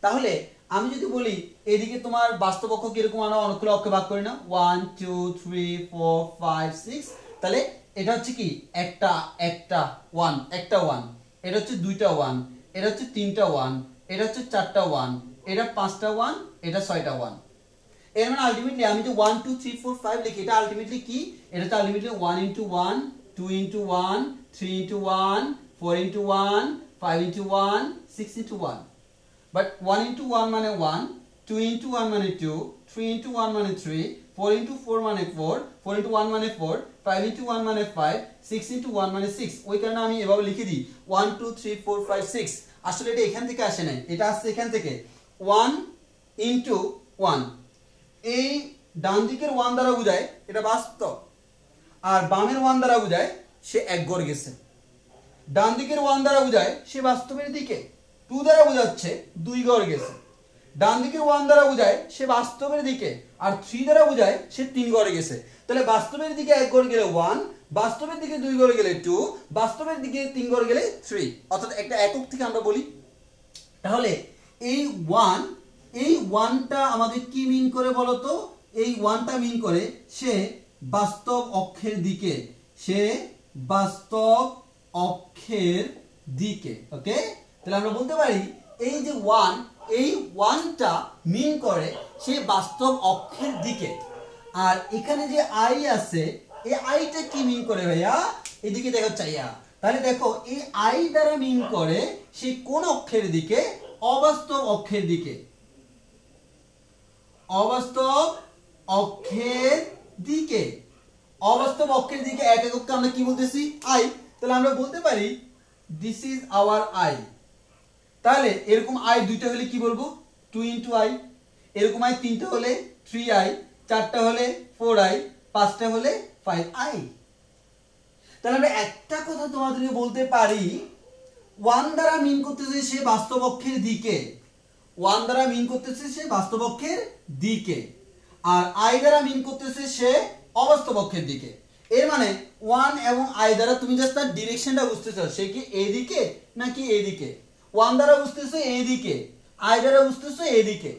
তাহলে আমি যদি বলি এদিকে তোমার বাস্তব অক্ষ কিরকম, আমরা অনেকগুলো অক্ষে ভাগ করি না, 1 2 3 4 5 6, তাহলে এটা হচ্ছে কি একটা একটা 1, একটা 1, এটা হচ্ছে দুইটা 1, এটা হচ্ছে তিনটা 1, এটা হচ্ছে চারটা 1, এটা পাঁচটা 1, এটা ছয়টা 1। এর মানে আলটিমেটলি আমি যে 1 2 3 4 5 লিখি, এটা আলটিমেটলি কি, এটা তো ultimately 1 into 1, 2 into 1, 3 into 1, 4 into 1, 5 into 1, 6 into 1। But 1 into 1 মানে 1, 2 ইনটু 1 মানে 2, 3 ইনটু 1 মানে 3, 4 ইনটু 4 মানে 4, 4 ইনটু 1 মানে 4, 5 ইনটু 1 মানে 5, 6 ইনটু 1 মানে 6। ওই কারণে আমি এভাবে লিখে দিই 1 2 3 4 5 6। আসলে এটা এখান থেকে আসে নাই, এটা আসছে এখান থেকে 1 ইনটু 1। এই ডান দিকের 1 দ্বারা বোঝায় এটা বাস্তব, আর বামের 1 দ্বারা বোঝায় সে এক ঘর গেছে। ডান দিকের 1 দ্বারা বোঝায় সে বাস্তবের দিকে, 2 দ্বারা বোঝাচ্ছে 2 ঘর গেছে। ডান দিকের 1 দ্বারা বোঝায় সে বাস্তবের দিকে, আর 3 দ্বারা বোঝায় সে 3 ঘরে গেছে। তাহলে বাস্তবের দিকে এক ঘর গেলে 1, বাস্তবের দিকে 2 ঘর গেলে 2, বাস্তবের দিকে 3 ঘর গেলে 3, অর্থাৎ একটা একক থেকে আমরা বলি। তাহলে এই 1, এই 1টা আমাদের কি মিন করে বলতো, এই 1টা মিন করে সে বাস্তব অক্ষের দিকে, সে বাস্তব অক্ষের দিকে। ওকে, তাহলে আমরা বলতে পারি এই যে 1, এই 1টা মিন করে সে বাস্তব অক্ষের দিকে। আর এখানে যে i আছে, এই iটা কি মিন করে ভাইয়া, এদিকে দেখো চাইয়া। তাহলে দেখো এই i দ্বারা মিন করে সে কোন অক্ষের দিকে, অবাস্তব অক্ষের দিকে, অবাস্তব অক্ষের দিকে। অবাস্তব অক্ষের দিকে এক এককে আমরা কি বলতেছি, i। তাহলে আমরা বলতে পারি দিস ইজ আওয়ার i। তাহলে এরকম i দুইটা হলে কি বলবো, 2 ইনটু i। এরকম i তিনটা হলে 3i, চারটা হলে 4i, পাঁচটা হলে 5i। তাহলে আমরা একটা কথা তোমাদেরকে বলতে পারি, 1 দ্বারা মিন করতেছে সে বাস্তব অক্ষের দিকে, 1 দ্বারা মিন করতেছে সে বাস্তব অক্ষের দিকে, আর i দ্বারা মিন করতেছে সে অবাস্তব অক্ষের দিকে। এর মানে 1 এবং i দ্বারা তুমি জাস্ট তার ডিরেকশনটা বুঝতেছো, সে কি এদিকে নাকি এদিকে। 1 দ্বারা বুঝতেছো এদিকে, i দ্বারা বুঝতেছো এদিকে,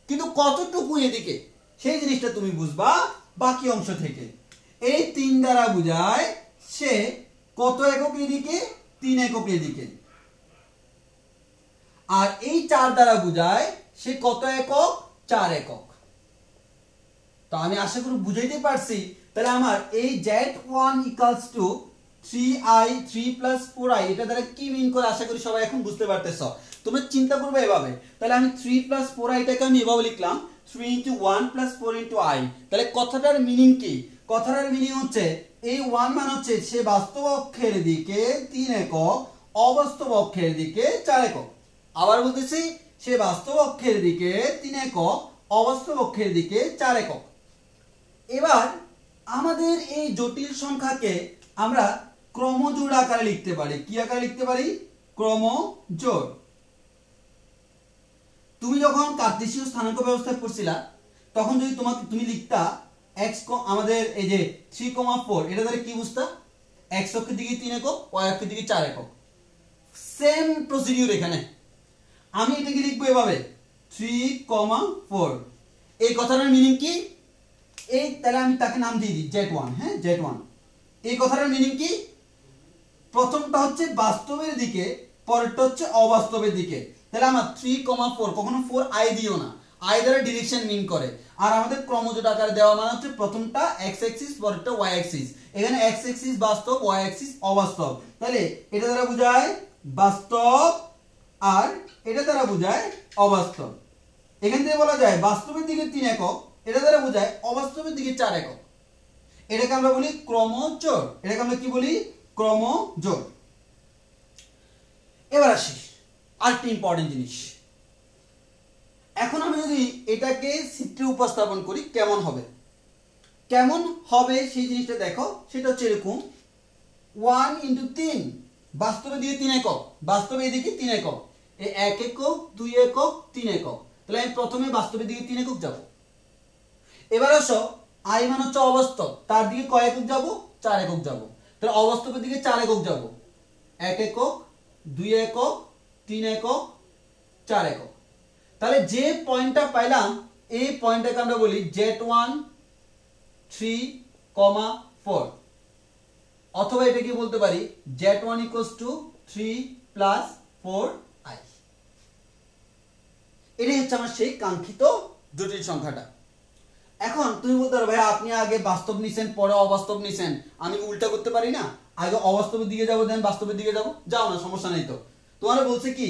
কিন্তু কতটুকু এদিকে সেই জিনিসটা তুমি বুঝবা বাকি অংশ থেকে। এই 3 দ্বারা বোঝায় সে কত একক এদিকে, 3 একক এদিকে। আর এই 4 দ্বারা বোঝায় সে কত একক, 4 একক। তো আমি আশা করি বুঝাইতে পারছি। তাহলে আমার এই z1 equals to 3i 3 plus 4i, এটা দ্বারা কি মিন করে আশা করি সবাই এখন বুঝতে পারতেছ। তোমরা চিন্তা করবে এভাবে, তাহলে আমি 3 প্লাস 4i টাকে আমি এভাবে লিখলাম 3 ইনটু 1 প্লাস 4 ইনটু i। তাহলে কথাটার মিনিং কি, কথাটার মিনিং হচ্ছে এই 1 মানে হচ্ছে সে বাস্তব অক্ষের দিকে 3 একক, অবাস্তব অক্ষের দিকে 4 একক। আবার বলতেছি, সে বাস্তব অক্ষের দিকে 3 একক, অবাস্তব অক্ষের দিকে 4 একক। এবার আমাদের এই জটিল সংখ্যাকে আমরা ক্রমজোড় আকারে লিখতে পারি। কি আকারে লিখতে পারি, ক্রমজোড়। তুমি যখন কার্তেশীয় স্থানাঙ্ক ব্যবস্থায় পড়ছিলা তখন যদি তুমি লিখতা x, আমাদের এই যে 3,4, এটা দ্বারা কি বুঝতা, x অক্ষের দিকে 3 একক, y অক্ষের দিকে 4 একক। সেম প্রসিডিউর এখানে আমি এটাকে লিখবো এভাবে 3,4। এই কথাটার মিনিং কি, এই তাহলে আমি তাকে নাম দিয়ে দিই z1। হ্যাঁ, z1। এই কথাটার মিনিং কি, প্রথমটা হচ্ছে বাস্তবের দিকে, পরেরটা হচ্ছে অবাস্তবের দিকে। তাহলে আমার 3,4, কখনো 4i দিও না, i দ্বারা ডিরেকশন মিন করে। আর আমাদের ক্রমজোড় আকারে দেওয়া মানে হচ্ছে প্রথমটা x অ্যাক্সিস, পরেরটা y অ্যাক্সিস। এখানে x অ্যাক্সিস বাস্তব, y অ্যাক্সিস অবাস্তব। তাহলে এটা দ্বারা বোঝায় বাস্তব, আর এটা দ্বারা বোঝায় অবাস্তব। এখান থেকে বলা যায় বাস্তবের দিকে 3 একক, এটা দ্বারা বোঝায় অবাস্তবের দিকে 4 একক। এটাকে আমরা বলি ক্রমজোড়, এটাকে আমরা কি বলি, ক্রমজোড়। এবার আসি আরেকটা ইম্পর্টেন্ট জিনিস। এখন আমি যদি এটাকে চিত্রে উপস্থাপন করি কেমন হবে, কেমন হবে সেই জিনিসটা দেখো, সেটা হচ্ছে এরকম 1 × 3, বাস্তবে দিয়ে 3 একক, বাস্তবে এদিকে 3 একক, এই 1 একক 2 একক 3 একক, তাহলে আমি প্রথমে বাস্তবের দিকে 3 একক যাব। এবার আসো আই মান হচ্ছে অবাস্তব, তার দিকে কয় একক যাব, 4 একক যাব, তাহলে অবাস্তবের দিকে 4 একক যাব, 1 একক 2 একক 3 একক 4 একক। তাহলে যে পয়েন্টটা পাইলাম এই পয়েন্টটাকে আমরা বলি Z1 3, 4, অথবা এটাকে বলতে পারি Z1 = 3 + 4i। এটাই হচ্ছে আমার সেই কাঙ্ক্ষিত জটিল সংখ্যাটা। এখন তুমি বলতে পারো ভাই আপনি আগে বাস্তব নিছেন পরে অবাস্তব নিছেন, আমি উল্টা করতে পারি না, আগে অবাস্তবের দিকে যাবো দেন বাস্তবের দিকে যাবো, যাও না, সমস্যা নেই। তো তোমার বলছে কি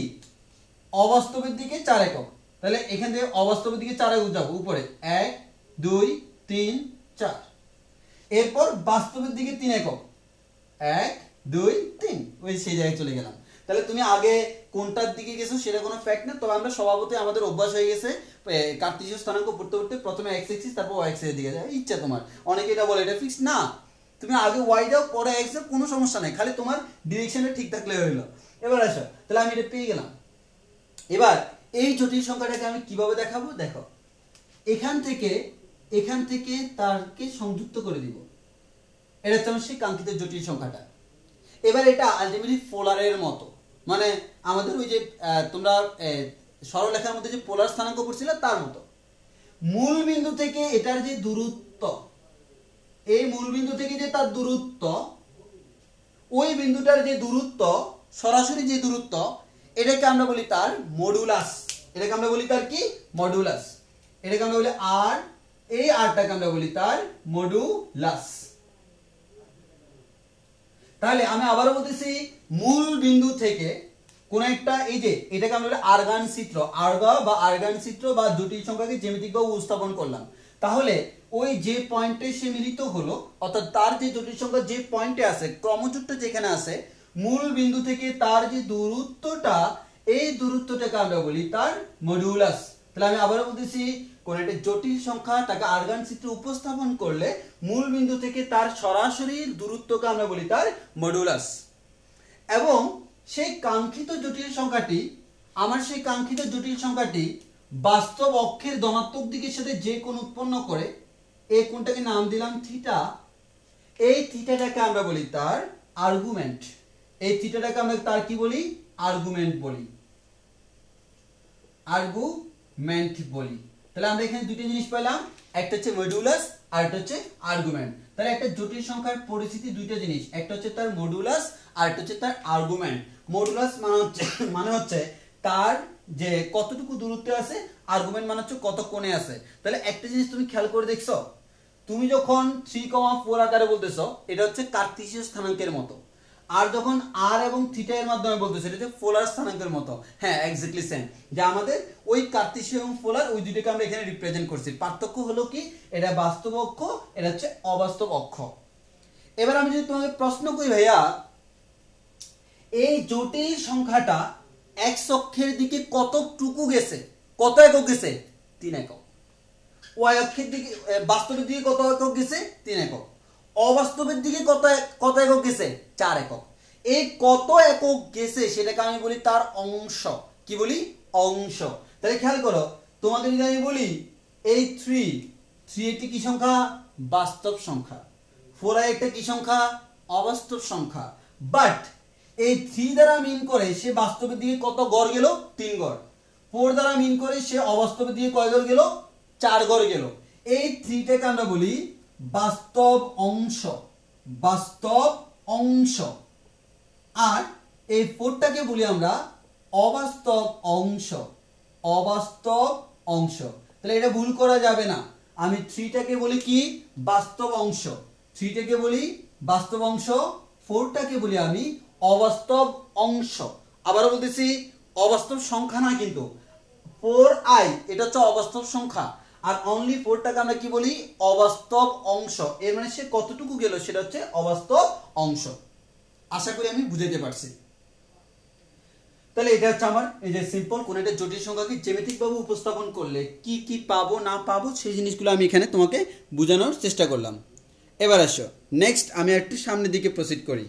অবাস্তবের দিকে 4 একক, তাহলে এখান থেকে অবাস্তবের দিকে 4 একক যাবো উপরে 1 2 3 4, এরপর বাস্তবের দিকে 3 একক 1 2 3, ওই সেই জায়গায় চলে গেলাম। তাহলে তুমি আগে কোনটার দিকে গেছো সেটা কোনো ফ্যাক্ট না, তবে আমরা স্বভাবতই আমাদের অভ্যাস হয়ে গেছে কার্তেশীয় স্থানাঙ্ক পড়তে পড়তে প্রথমে x অ্যাক্সিস তারপর y অ্যাক্সিসের দিকে যায়, ইচ্ছা তোমার। অনেকে এটা বলে এটা ফিক্স না, তুমি আগে y দাও পরে x দাও, কোনো সমস্যা নাই, খালি তোমার ডিরেকশনটা ঠিক থাকলে হইলো। এবার আসো, তাহলে আমি এটা পেয়ে গেলাম। এবার এই জটিল সংখ্যাটাকে আমি কিভাবে দেখাবো, দেখো এখান থেকে তারকে সংযুক্ত করে দিব, এটা হচ্ছে আমার সেই কাঙ্ক্ষিত জটিল সংখ্যাটা। এবার এটা আলটিমেটলি পোলারের মতো, মানে আমাদের ওই যে তোমরা সরলরেখার মধ্যে যে পোলার স্থানাঙ্ক পড়ছিলে তার মতো। মূল বিন্দু থেকে এটার যে দূরত্ব, এই মূল বিন্দু থেকে যে তার দূরত্ব, ওই বিন্দুটার যে দূরত্ব, সরাসরি যে দূরত্ব, এটাকে আমরা বলি তার মডুলাস। এটাকে আমরা বলি তার কি, মডুলাস। এটাকে আমরা বলি আর, এই আরটাকে আমরা বলি তার মডুলাস। তাহলে আমি আবারও বলতেছি, মূল বিন্দু থেকে কোন একটা, এই যে এটাকে আমরা বলি আরগান চিত্র, আরগা বা আরগান চিত্র বা জটিল সংখ্যাকে জ্যামিতিকভাবে উপস্থাপন করলাম। তাহলে ওই যে পয়েন্টে সে মিলিত হলো, অর্থাৎ তার যে জটিল সংখ্যা যে পয়েন্টে আছে, ক্রমযুক্ত যেখানে আছে, মূল বিন্দু থেকে তার যে দূরত্বটা, এই দূরত্বটাকে আমরা বলি তার মডুলাস। তাহলে আমি আবারও বলতেছি, কোন একটা জটিল সংখ্যা তাকে আরগান চিত্রে উপস্থাপন করলে মূল বিন্দু থেকে তার সরাসরি দূরত্বকে আমরা বলি তার মডুলাস। এবং সেই কাঙ্ক্ষিত জটিল সংখ্যাটি, আমার সেই কাঙ্ক্ষিত জটিল সংখ্যাটি বাস্তব অক্ষের ধনাত্মক দিকের সাথে যে কোণ উৎপন্ন করে, এই কোণটাকে নাম দিলাম থিটা। এই থিটাটাকে আমরা বলি তার আর্গুমেন্ট। এই থিটাটাকে আমরা তার কি বলি, আর্গুমেন্ট বলি, আর্গুমেন্ট বলি। তাহলে আমরা এখানে দুটো জিনিস পেলাম, একটা হচ্ছে মডুলাস আর একটা হচ্ছে আর্গুমেন্ট। তাহলে একটা জটিল সংখ্যার পরিস্থিতি দুইটা জিনিস, একটা হচ্ছে তার মডুলাস আর একটা হচ্ছে তার আর্গুমেন্ট। মডুলাস মানে হচ্ছে তার যে কতটুকু দূরত্বে আছে, আর্গুমেন্ট মানে হচ্ছে কত কোণে আছে। তাহলে একটা জিনিস তুমি খেয়াল করে দেখছো, তুমি যখন 3,4 আকারে বলতেছো এটা হচ্ছে কার্তেশীয় স্থানাঙ্কের মতো, আর যখন আর এবং থিটা এর মাধ্যমে বলতেছে এটা হচ্ছে পোলার স্থানাঙ্কের মতো। হ্যাঁ, এক্স্যাক্টলি সেম, যে আমাদের ওই কার্তেশীয় এবং পোলার ওই দুটোকে আমরা এখানে রিপ্রেজেন্ট করছি। পার্থক্য হলো কি, এটা বাস্তব অক্ষ, এটা হচ্ছে অবাস্তব অক্ষ। এবার আমি যদি তোমাকে প্রশ্ন করি, ভাইয়া এই জটিল সংখ্যাটা এক্স অক্ষের দিকে কতটুকু গেছে, কত একক গেছে, 3 একক। ওয়াই অক্ষের দিকে, বাস্তবের দিকে কত একক গেছে, 3 একক। অবাস্তবের দিকে কত একক গেছে, 4 একক। এই কত একক গেছে সেটাকে আমি বলি তার অংশ। কি বলি, অংশ। তাহলে খেয়াল করো, তোমাকে যদি আমি বলি এই 3 একটি কি সংখ্যা, বাস্তব সংখ্যা। 4i একটা কি সংখ্যা, অবাস্তব সংখ্যা। বাট এই 3 দ্বারা মিন করে সে বাস্তবের দিকে কত গড় গেল, 3 গড়। 4 দ্বারা মিন করে সে অবাস্তবের দিকে কয় গড় গেল, 4 গড় গেল। এই 3টাকে আমরা বলি বাস্তব অংশ, বাস্তব অংশ। আর এই 4টাকে বলি আমরা অবাস্তব অংশ, অবাস্তব অংশ। তাহলে এটা ভুল করা যাবে না, আমি 3টাকে বলি কি, বাস্তব অংশ, 3টাকে বলি বাস্তব অংশ, 4টাকে বলি আমি অবাস্তব অংশ। আবারও বলতেছি, অবাস্তব সংখ্যা না কিন্তু, 4i এটা হচ্ছে অবাস্তব সংখ্যা, আর অনলি 4টাকে আমরা কি বলি, অবাস্তব অংশ। এর মানে সে কতটুকু গেল সেটা হচ্ছে অবাস্তব অংশ। আশা করি আমি বুঝাতে পারছি। তাহলে এটা হচ্ছে আমার এই যে সিম্পল কোন একটা জটিল সংখ্যাকে জ্যামিতিক ভাবে উপস্থাপন করলে কি কি পাবো না পাবো সেই জিনিসগুলো আমি এখানে তোমাকে বোঝানোর চেষ্টা করলাম। এবার আসো নেক্সট আমি একটু সামনের দিকে প্রসিড করি।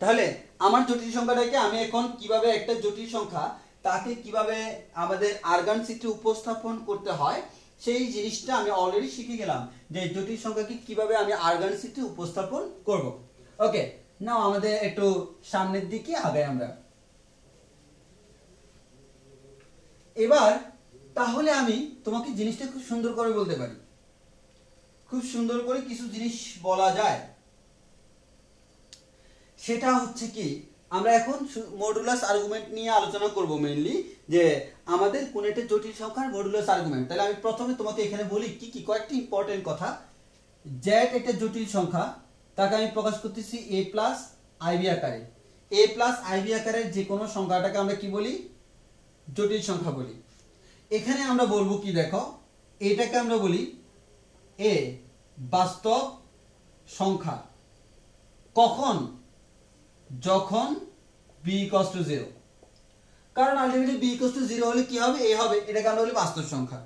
তাহলে আমার জটিল সংখ্যাটাকে আমি এখন কিভাবে একটা জটিল সংখ্যা তাকে কিভাবে আমাদের আর্গান সিটে উপস্থাপন করতে হয় সেই জিনিসটা আমি অলরেডি শিখে গেলাম যে জটিল সংখ্যাকে কিভাবে আমি আর্গান সিটে উপস্থাপন করব। ওকে, নাও আমাদের একটু সামনের দিকে আগাই আমরা। এবার তাহলে আমি তোমাকে জিনিসটা খুব সুন্দর করে বলতে পারি, খুব সুন্দর করে কিছু জিনিস বলা যায়। সেটা হচ্ছে কি আমরা এখন মডুলাস আর্গুমেন্ট নিয়ে আলোচনা করব মেইনলি, যে আমাদের কোন একটা জটিল সংখ্যার মডুলাস আর্গুমেন্ট। তাহলে আমি প্রথমে তোমাকে এখানে বলি কি কি কয়েকটি ইম্পর্টেন্ট কথা। জেড একটা জটিল সংখ্যা, তাকে আমি প্রকাশ করতেছি a প্লাস আইবি আকারে। a প্লাস আইবি আকারের যে কোনো সংখ্যাটাকে আমরা কি বলি? জটিল সংখ্যা বলি। এখানে আমরা বলবো কি দেখো, এটাকে আমরা বলি a বাস্তব সংখ্যা। কখন? যখন b equals to 0, কারণ আলটিমেটলি b equals to 0 হলে কি হবে? a হবে, এটাকে আমরা বলি বাস্তব সংখ্যা।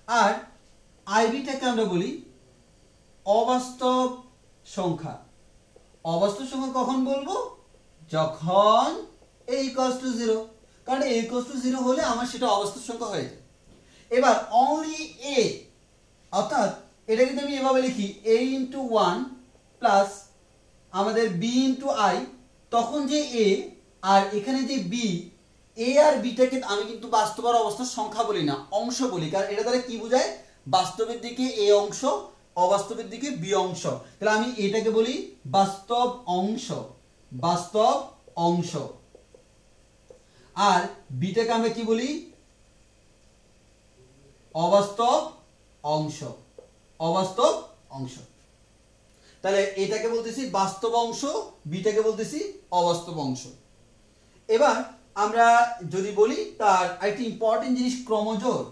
আর ib টাকে আমরা বলি অবাস্তব সংখ্যা। অবাস্তব সংখ্যা কখন বলবো? যখন a equals to 0, কারণ a equals to 0 হলে আমার সেটা অবাস্তব সংখ্যা হয়ে যায়। এবার only a, অর্থাৎ এটা কিন্তু আমি এভাবে লিখি a into 1 প্লাস আমাদের b into i, তখন যে a আর এখানে যে b, a আর b টাকে আমি কিন্তু বাস্তব আর অবাস্তব সংখ্যা বলি না, অংশ বলি। কারণ এটা দ্বারা কি বোঝায়? বাস্তবের দিকে a অংশ, অবাস্তবের দিকে b অংশ। তাহলে আমি এটাকে বলি বাস্তব অংশ, বাস্তব অংশ। আর b টাকে আমরা কি বলি? অবাস্তব অংশ, অবাস্তব অংশ। তাহলে এটাকে বলতেছি বাস্তব অংশ, বিটাকে বলতেছি অবাস্তব অংশ। এবার আমরা যদি বলি তার আরেকটি ইম্পর্টেন্ট জিনিস ক্রমজোড়।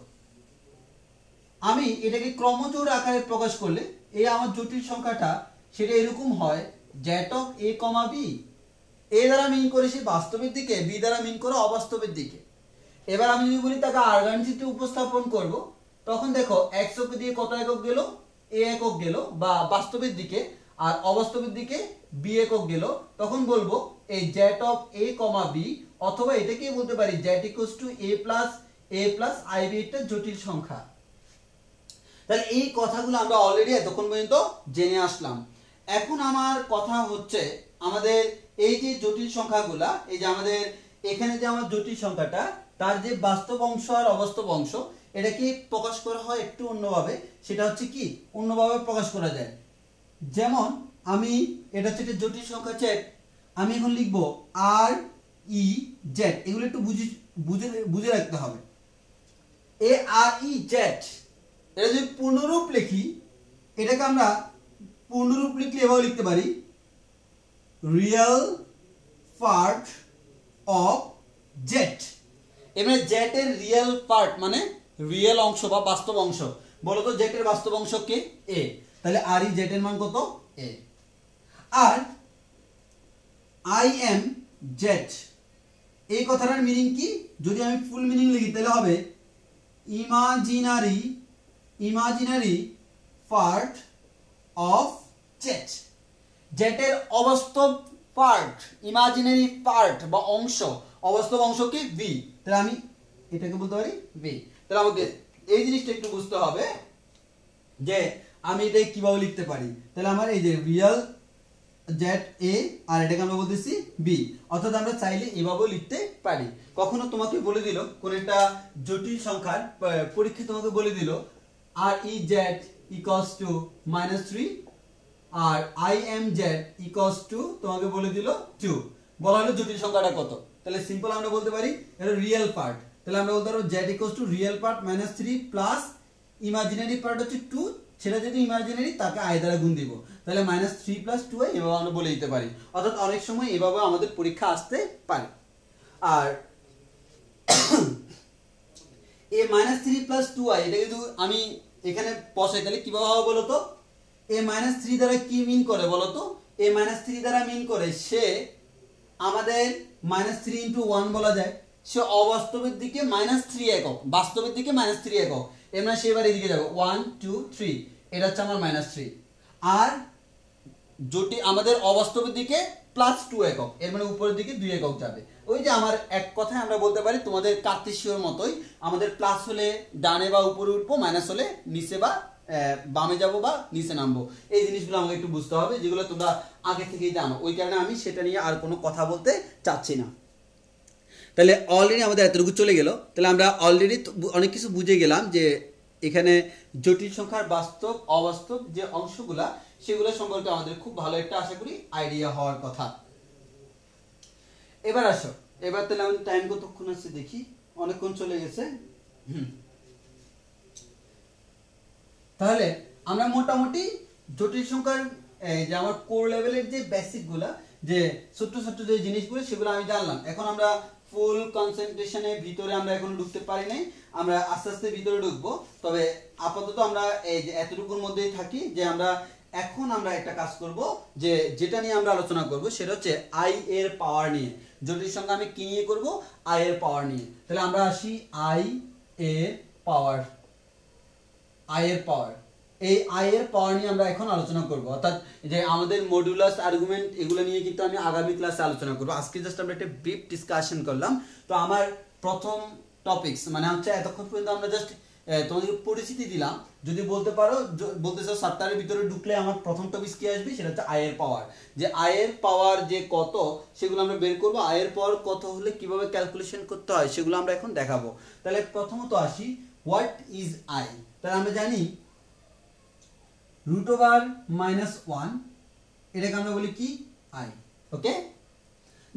আমি এটাকে ক্রমজোড় আকারে প্রকাশ করলে এই আমার জটিল সংখ্যাটা সেটা এরকম হয় জ্যাট অফ a, b। a দ্বারা মিন করে সে বাস্তবের দিকে, b দ্বারা মিন করে অবাস্তবের দিকে। এবার আমি যদি বলি তাকে আর্গানসিতে উপস্থাপন করব, তখন দেখো একক দিয়ে কত একক গেল? a একক গেল বা বাস্তবের দিকে, আর অবাস্তবের দিকে b একক গেল। তখন বলবো এই জ্যাট অফ a, b, অথবা এটাকে বলতে পারি Z equals to a plus ib একটা জটিল সংখ্যা। তাহলে এই কথাগুলো আমরা অলরেডি এতক্ষণ পর্যন্ত জেনে আসলাম। এখন আমার কথা হচ্ছে আমাদের এই যে জটিল সংখ্যাগুলা, এই যে আমাদের এখানে যে আমার জটিল সংখ্যাটা তার যে বাস্তব অংশ আর অবাস্তব অংশ, এটাকে প্রকাশ করা হয় একটু অন্যভাবে। সেটা হচ্ছে কি অন্যভাবে প্রকাশ করা যায়। যেমন আমি এটা হচ্ছে একটা জটিল সংখ্যা জেড, আমি এখন লিখবো আর ই জেড। এগুলো একটু বুঝে রাখতে হবে। এ আর ই জেড, এটা যদি পূর্ণরূপ লিখি, এটাকে আমরা পূর্ণরূপ লিখলে এভাবে লিখতে পারি রিয়েল পার্ট অফ জেড। এবারে জেড এর রিয়েল পার্ট মানে রিয়েল অংশ বা বাস্তব অংশ। বলো তো জেড এর বাস্তব অংশ কে? এ। তাহলে আর ই জেড এর মান কত? এ। আর আই এম জেড, এই কথাটার মিনিং কি? যদি আমি ফুল মিনিং লিখি তাহলে হবে imaginary part of Z. Z এর অবাস্তব পার্ট, ইমাজিনারি পার্ট বা অংশ, অবাস্তব অংশ কি? ভি। তাহলে আমি এটাকে বলতে পারি ভি। তাহলে আমাকে এই জিনিসটা একটু বুঝতে হবে যে আমি এটা কিভাবে লিখতে পারি। তাহলে আমার এই যে রিয়েল জেড এ আর এটাকে আমরা বলতেছি বি, অর্থাৎ আমরা চাইলে এভাবেও লিখতে পারি। কখনো তোমাকে বলে দিল কোন একটা জটিল সংখ্যার পরীক্ষা তোমাকে বলে দিল R E Z equals to -3 আর I M Z equals to তোমাকে বলে দিল 2, বলা হলো জটিল সংখ্যাটা কত। তাহলে সিম্পল আমরা বলতে পারি এটা রিয়েল পার্ট। তাহলে আমরা বলতে পারবো Z equals two real part -3 plus imaginary part হচ্ছে 2, সেটা যদি ইমাজিনারি তাকে আই দ্বারা গুণ দিব। তাহলে -3 + 2i এভাবে আমরা বলে দিতে পারি। অর্থাৎ অনেক সময় এভাবে আমাদের পরীক্ষা আসতে পারে। আর এই -3 + 2i এটা কিন্তু আমি এখানে বসাই, তাহলে কিভাবে হবে বলো তো? এ মাইনাস থ্রি দ্বারা কি মিন করে বলো তো? এ মাইনাস থ্রি দ্বারা মিন করে সে আমাদের মাইনাস থ্রি ইন্টু ওয়ান বলা যায়, সে অবাস্তবের দিকে মাইনাস থ্রি একক, বাস্তবের দিকে মাইনাস থ্রি একক, এর মানে সে এবার এদিকে যাবে 1 2 3, এটা হচ্ছে আমার মাইনাস থ্রি। আর যেটি আমাদের অবাস্তবের দিকে প্লাস 2 একক, এর মানে উপরের দিকে 2 একক যাবে। ওই যে আমার এক কথায় আমরা বলতে পারি তোমাদের কার্তেশীয়র মতোই, আমাদের প্লাস হলে ডানে বা উপরে উঠবো, মাইনাস হলে নিচে বা বামে যাব বা নিচে নামবো। এই জিনিসগুলো আমাকে একটু বুঝতে হবে, যেগুলো তোমরা আগে থেকেই জানো, ওই কারণে আমি সেটা নিয়ে আর কোনো কথা বলতে চাচ্ছি না। তাহলে অলরেডি আমাদের এতটুকু চলে গেল। তাহলে আমরা অলরেডি অনেক কিছু বুঝে গেলাম যে এখানে জটিল সংখ্যার বাস্তব অবাস্তব যে অংশগুলা, সেগুলো সম্পর্কে আমাদের খুব ভালো একটা আশা করি আইডিয়া হওয়ার কথা। এবার আসো, এবার তাহলে আমাদের টাইম কতক্ষণ আছে দেখি, অনেকক্ষণ চলে গেছে। তাহলে আমরা মোটামুটি জটিল সংখ্যার যে আমার কোর লেভেলের যে বেসিক গুলা, যে ছোট্ট ছোট্ট যে জিনিসগুলো, সেগুলো আমি জানলাম। এখন আমরা ফুল কনসেন্ট্রেশনের ভিতরে আমরা এখন ঢুকতে পারি নাই, আমরা আস্তে আস্তে ভিতরে ঢুকবো। তবে আপাতত আমরা এই যে এতটুকুর মধ্যেই থাকি, যে আমরা এখন আমরা একটা কাজ করব, যে যেটা নিয়ে আমরা আলোচনা করব সেটা হচ্ছে আই এর পাওয়ার নিয়ে। জটিল সংখ্যা আমি কি নিয়ে করব? আই এর পাওয়ার নিয়ে। তাহলে আমরা আসি আই এর পাওয়ার। আই এর পাওয়ার, এই আই এর পাওয়ার নিয়ে আমরা এখন আলোচনা করব, অর্থাৎ যে আমাদের মডুলাস আর্গুমেন্ট, এগুলো নিয়ে কিন্তু আমি আগামী ক্লাসে আলোচনা করব। আজকে জাস্ট আমরা একটা ব্রিফ ডিসকাশন করলাম। তো আমার প্রথম টপিকস মানে হচ্ছে এতক্ষণ পর্যন্ত আমরা জাস্ট তোমাদের পরিচিতি দিলাম। যদি বলতে পারো, বলতে চাও চ্যাপ্টারের ভিতরে ঢুকলে আমার প্রথম টপিক কি আসবে, সেটা হচ্ছে আই এর পাওয়ার। যে আই এর পাওয়ার যে কত, সেগুলো আমরা বের করব। আই এর পাওয়ার কত হলে কিভাবে ক্যালকুলেশন করতে হয়, সেগুলো আমরা এখন দেখাবো। তাহলে প্রথমত আসি, হোয়াট ইজ আই? তাহলে আমরা জানি √(-1), এটাকে আমরা বলি কি? আই। ওকে,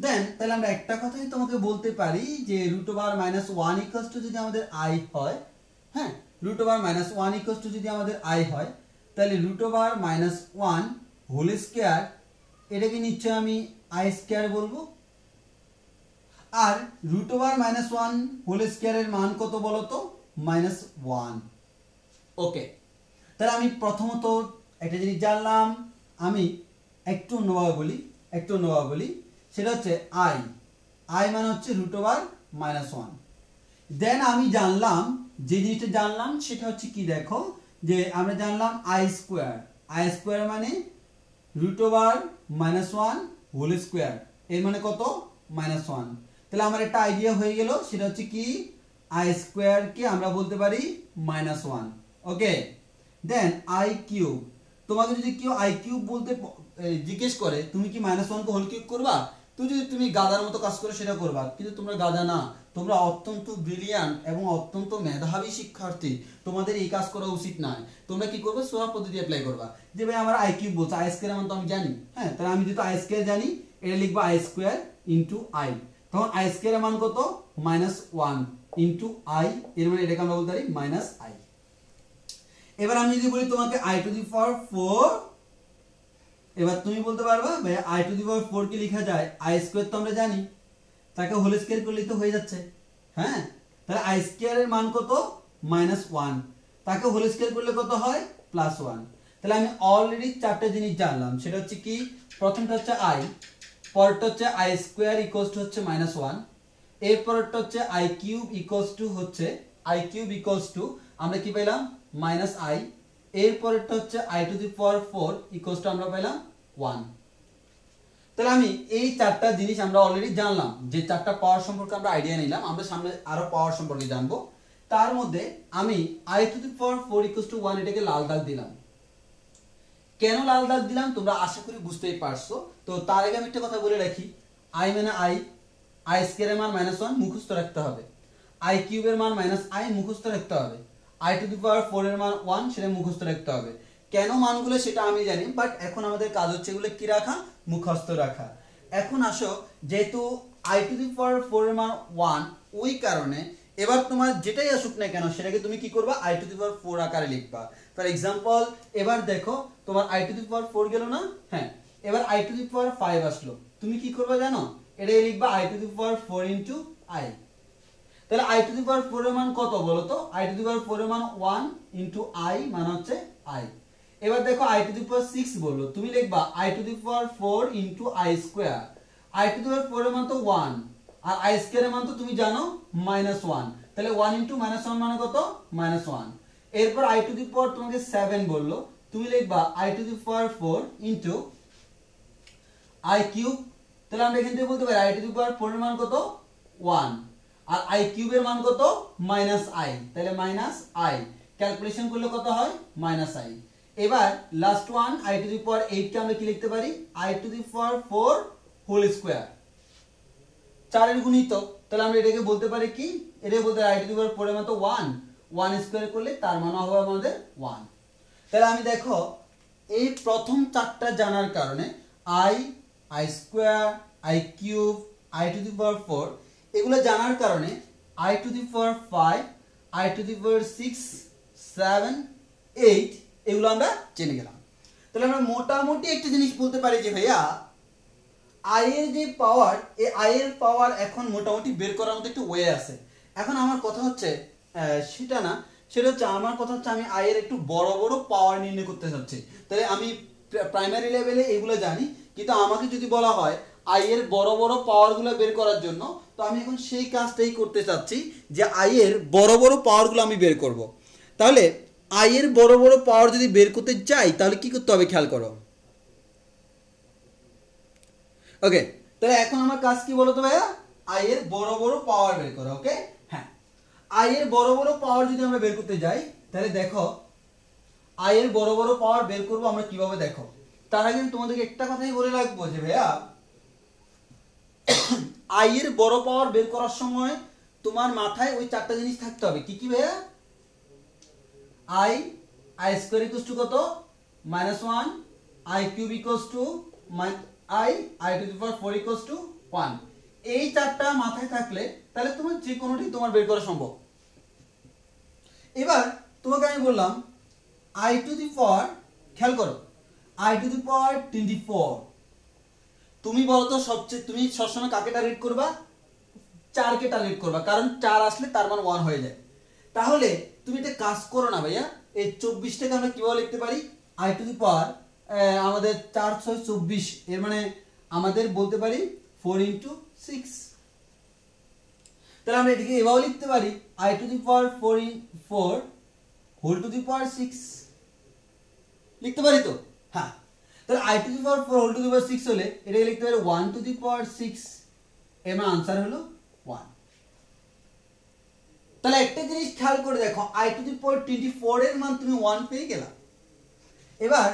দেন তাহলে আমরা একটা কথাই তোমাকে বলতে পারি যে √(-1) ইকুয়ালস টু যদি আমাদের আই হয়, হ্যাঁ, √(-1) ইকুয়ালস টু যদি আমাদের আই হয়, তাহলে √(-1) হোল স্কয়ার, এটাকে নিশ্চয় আমি আই স্কয়ার বলবো। আর √(-1) হোল স্কয়ারের মান কত বলো তো? -1। ওকে, তাহলে আমি প্রথমত একটা জিনিস জানলাম, আমি একটু অন্যভাবে বলি, সেটা হচ্ছে আই মানে হচ্ছে √(-1). দেন আমি জানলাম, যে জিনিসটা জানলাম সেটা হচ্ছে কি, দেখো, যে আমরা জানলাম আই স্কোয়ার মানে √(-1) হোল স্কোয়ার, এর মানে কত? -1। তাহলে আমার একটা আইডিয়া হয়ে গেল, সেটা হচ্ছে কি, আই স্কোয়ার কে আমরা বলতে পারি -1। ওকে, দেন আই কিউব। তোমাকে যদি কেউ আই কিউব বলতে জিজ্ঞেস করে, তুমি কি -1 কে হোল কিউব করবা? তুমি গাধার মতো কাজ করে সেটা করবা, কিন্তু তোমরা গাধা না, তোমরা অত্যন্ত ব্রিলিয়ান্ট এবং অত্যন্ত মেধাবী শিক্ষার্থী। তোমাদের এই কাজ করা উচিত নয়। তোমরা কি করবে? সোয়া পদ্ধতি অ্যাপ্লাই করবা, যে ভাই আমার আই কিউব বলছে, আই স্কয়ার মান তো আমি জানি, হ্যাঁ, তাহলে আমি যেহেতু আই স্কয়ার জানি, এটা লিখবো আই স্কয়ার ইনটু আই। তখন আই স্কয়ারের মান কত? -1 ইনটু আই, এর মানে এটাকে আমরা বলতে পারি -i। এবার আমি যদি বলি তোমাকে i⁴, এবার তুমি বলতে পারবা ভাই i⁴ কি লেখা যায়? আই স্কয়ার তো আমরা জানি, তাকে হোল স্কয়ার করলে তো হয়ে যাচ্ছে, হ্যাঁ। তাহলে আই স্কয়ার এর মান কত? -1, তাকে হোল স্কয়ার করলে কত হয়? +1। তাহলে আমি অলরেডি চারটা জিনিস জানলাম, সেটা হচ্ছে কি, প্রথমটা হচ্ছে আই, পরেরটা হচ্ছে আই স্কয়ার ইকুয়ালস টু হচ্ছে -1, এর পরেরটা হচ্ছে আই কিউব ইকুয়ালস টু আমরা কি পেলাম? -i, এর পরেরটা হচ্ছে i⁴ ইকুয়ালস টু আমরা পেলাম 1। তাহলে আমি এই চারটা জিনিস আমরা অলরেডি জানলাম, যে চারটা পাওয়ার সম্পর্কে আমরা আইডিয়া নিলাম। আমরা সামনে আরো পাওয়ার সম্পর্কে জানবো। তার মধ্যে আমি i⁴ ইকুয়ালস টু 1 এটাকে লাল দাগ দিলাম। কেন লাল দাগ দিলাম তোমরা আশা করি বুঝতেই পারছো। তো তার আগে আমি একটা কথা বলে রাখি, আই মানে আই স্কয়ারের মান -1 মুখস্থ রাখতে হবে, আই কিউবের মান -i মুখস্থ রাখতে হবে, i⁴ এর মান 1 সেটা মুখস্থ রাখতে হবে। কেন মানগুলো সেটা আমি জানি, বাট এখন আমাদের কাজ হচ্ছে এগুলো কি রাখা? মুখস্থ রাখা। এখন আসো, যেহেতু i⁴ এর মান 1, ওই কারণে এবার তোমার যেটাই আসুক না কেন সেটাকে তুমি কি করবা? i⁴ আকারে লিখবা। ফর এক্সাম্পল, এবার দেখো তোমার i⁴ গেল না, হ্যাঁ, এবার i⁵ আসলো, তুমি কি করবা জানো? এটাই লিখবা i⁴ ইনটু আই। তাহলে i⁴ এর মান কত বলো তো? i⁴ এর মান 1 ইনটু আই মানে হচ্ছে আই। এবার দেখো i টু দি পাওয়ার 6 বললো, তুমি লিখবা i to the power 4 into i square. i to the power 4 এর মান তো 1 আর i স্কয়ার এর মান তো তুমি জানো -1, তাহলে 1 ইনটু -1 মানে কত? -1। এরপর i টু দি পাওয়ার তোমাকে 7 বললো, তুমি লিখবা i to the power 4 into i cube. তাহলে আমরা এখান থেকে বলতে পারি i টু দি পাওয়ার 4 এর মান কত? 1 আর i কিউবের মান কত? -i, তাহলে -i ক্যালকুলেশন করলে কত হয়? -i। এবার last one i to the power 8 কে আমরা কি লিখতে পারি? i to the power 4 whole square, 4 এর গুণিতক। তাহলে আমরা এটাকে বলতে পারি কি? এটাকে বলতে পারি i টু দি পাওয়ার 4 এর মান তো 1 স্কয়ার করলে তার মান হবে আমাদের 1। তাহলে আমি দেখো এই প্রথম চারটা জানার কারণে i square, i cube, i to the power 4 এগুলো জানার কারণে i to the power 5, i to the power 6, 7, 8 এগুলো আমরা জেনে গেলাম। তাহলে আমরা মোটামুটি একটা জিনিস বলতে পারি যে ভাইয়া i এর যে পাওয়ার, এই i এর পাওয়ার এখন মোটামুটি বের করার মতো একটা ওয়ে আছে। এখন আমার কথা হচ্ছে সেটা না, সেটা হচ্ছে আমার কথা হচ্ছে আমি i এর একটু বড় বড় পাওয়ার নির্ণয় করতে চাচ্ছি। তাহলে আমি প্রাইমারি লেভেলে এগুলো জানি, কিন্তু আমাকে যদি বলা হয় i এর বড় বড় পাওয়ারগুলো বের করার জন্য, তো আমি এখন সেই কাজটাই করতে চাচ্ছি যে i এর বড় বড় পাওয়ারগুলো আমি বের করব। তাহলে i এর বড় বড় পাওয়ার যদি বের করতে চাই তাহলে কি করতে হবে খেয়াল করো। ওকে, তাহলে এখন আমার কাজ কি বলো তো ভাইয়া? i এর বড় বড় পাওয়ার বের করা। ওকে, হ্যাঁ, i এর বড় বড় পাওয়ার যদি আমরা বের করতে যাই তাহলে দেখো i এর বড় বড় পাওয়ার বের করব আমরা কিভাবে, দেখো তার আগে তোমাদেরকে একটা কথাই বলে রাখবো যে ভাইয়া i এর বড় পাওয়ার বের করার সময় তোমার মাথায় ওই চারটা জিনিস থাকতে হবে। কি কি ভাইয়া? i স্কয়ার ইকুয়ালস টু কত? -1, i cube equals to i to the power 4 equals to 1। এই চারটা মাথায় থাকলে তাহলে তোমার যে কোনোটি তোমার বের করা সম্ভব। এবার তোমাকে আমি বললাম i টু দি পাওয়ার, খেয়াল করো, i টু দি পাওয়ার 24। তুমি বলো তো তুমি সবসময় কাকে টার্গেট করবা? 4 কে টার্গেট করবা, কারণ 4 আসলে তার মান 1 হয়ে যায়। তাহলে তুমি এটা কাজ করো না ভাইয়া, এই 24টাকে আমরা কিভাবে লিখতে পারি? i টু দি পাওয়ার আমাদের 4 6 24, এর মানে আমাদের বলতে পারি 4 ইনটু 6। তাহলে আমরা এটাকে এভাবে লিখতে পারি i to the power 4 whole to the power 6 লিখতে পারি তো? হ্যাঁ, তাহলে i to the power 4 whole to the power 6 হলে এটাকে লিখতে পারি 1 টু দি পাওয়ার 6, এর মানে आंसर হলো 1। তাহলে একটা জিনিস খেয়াল করে দেখো, i টু দি পাওয়ার 24 এর মান তুমি 1 পেয়ে গেলা। এবার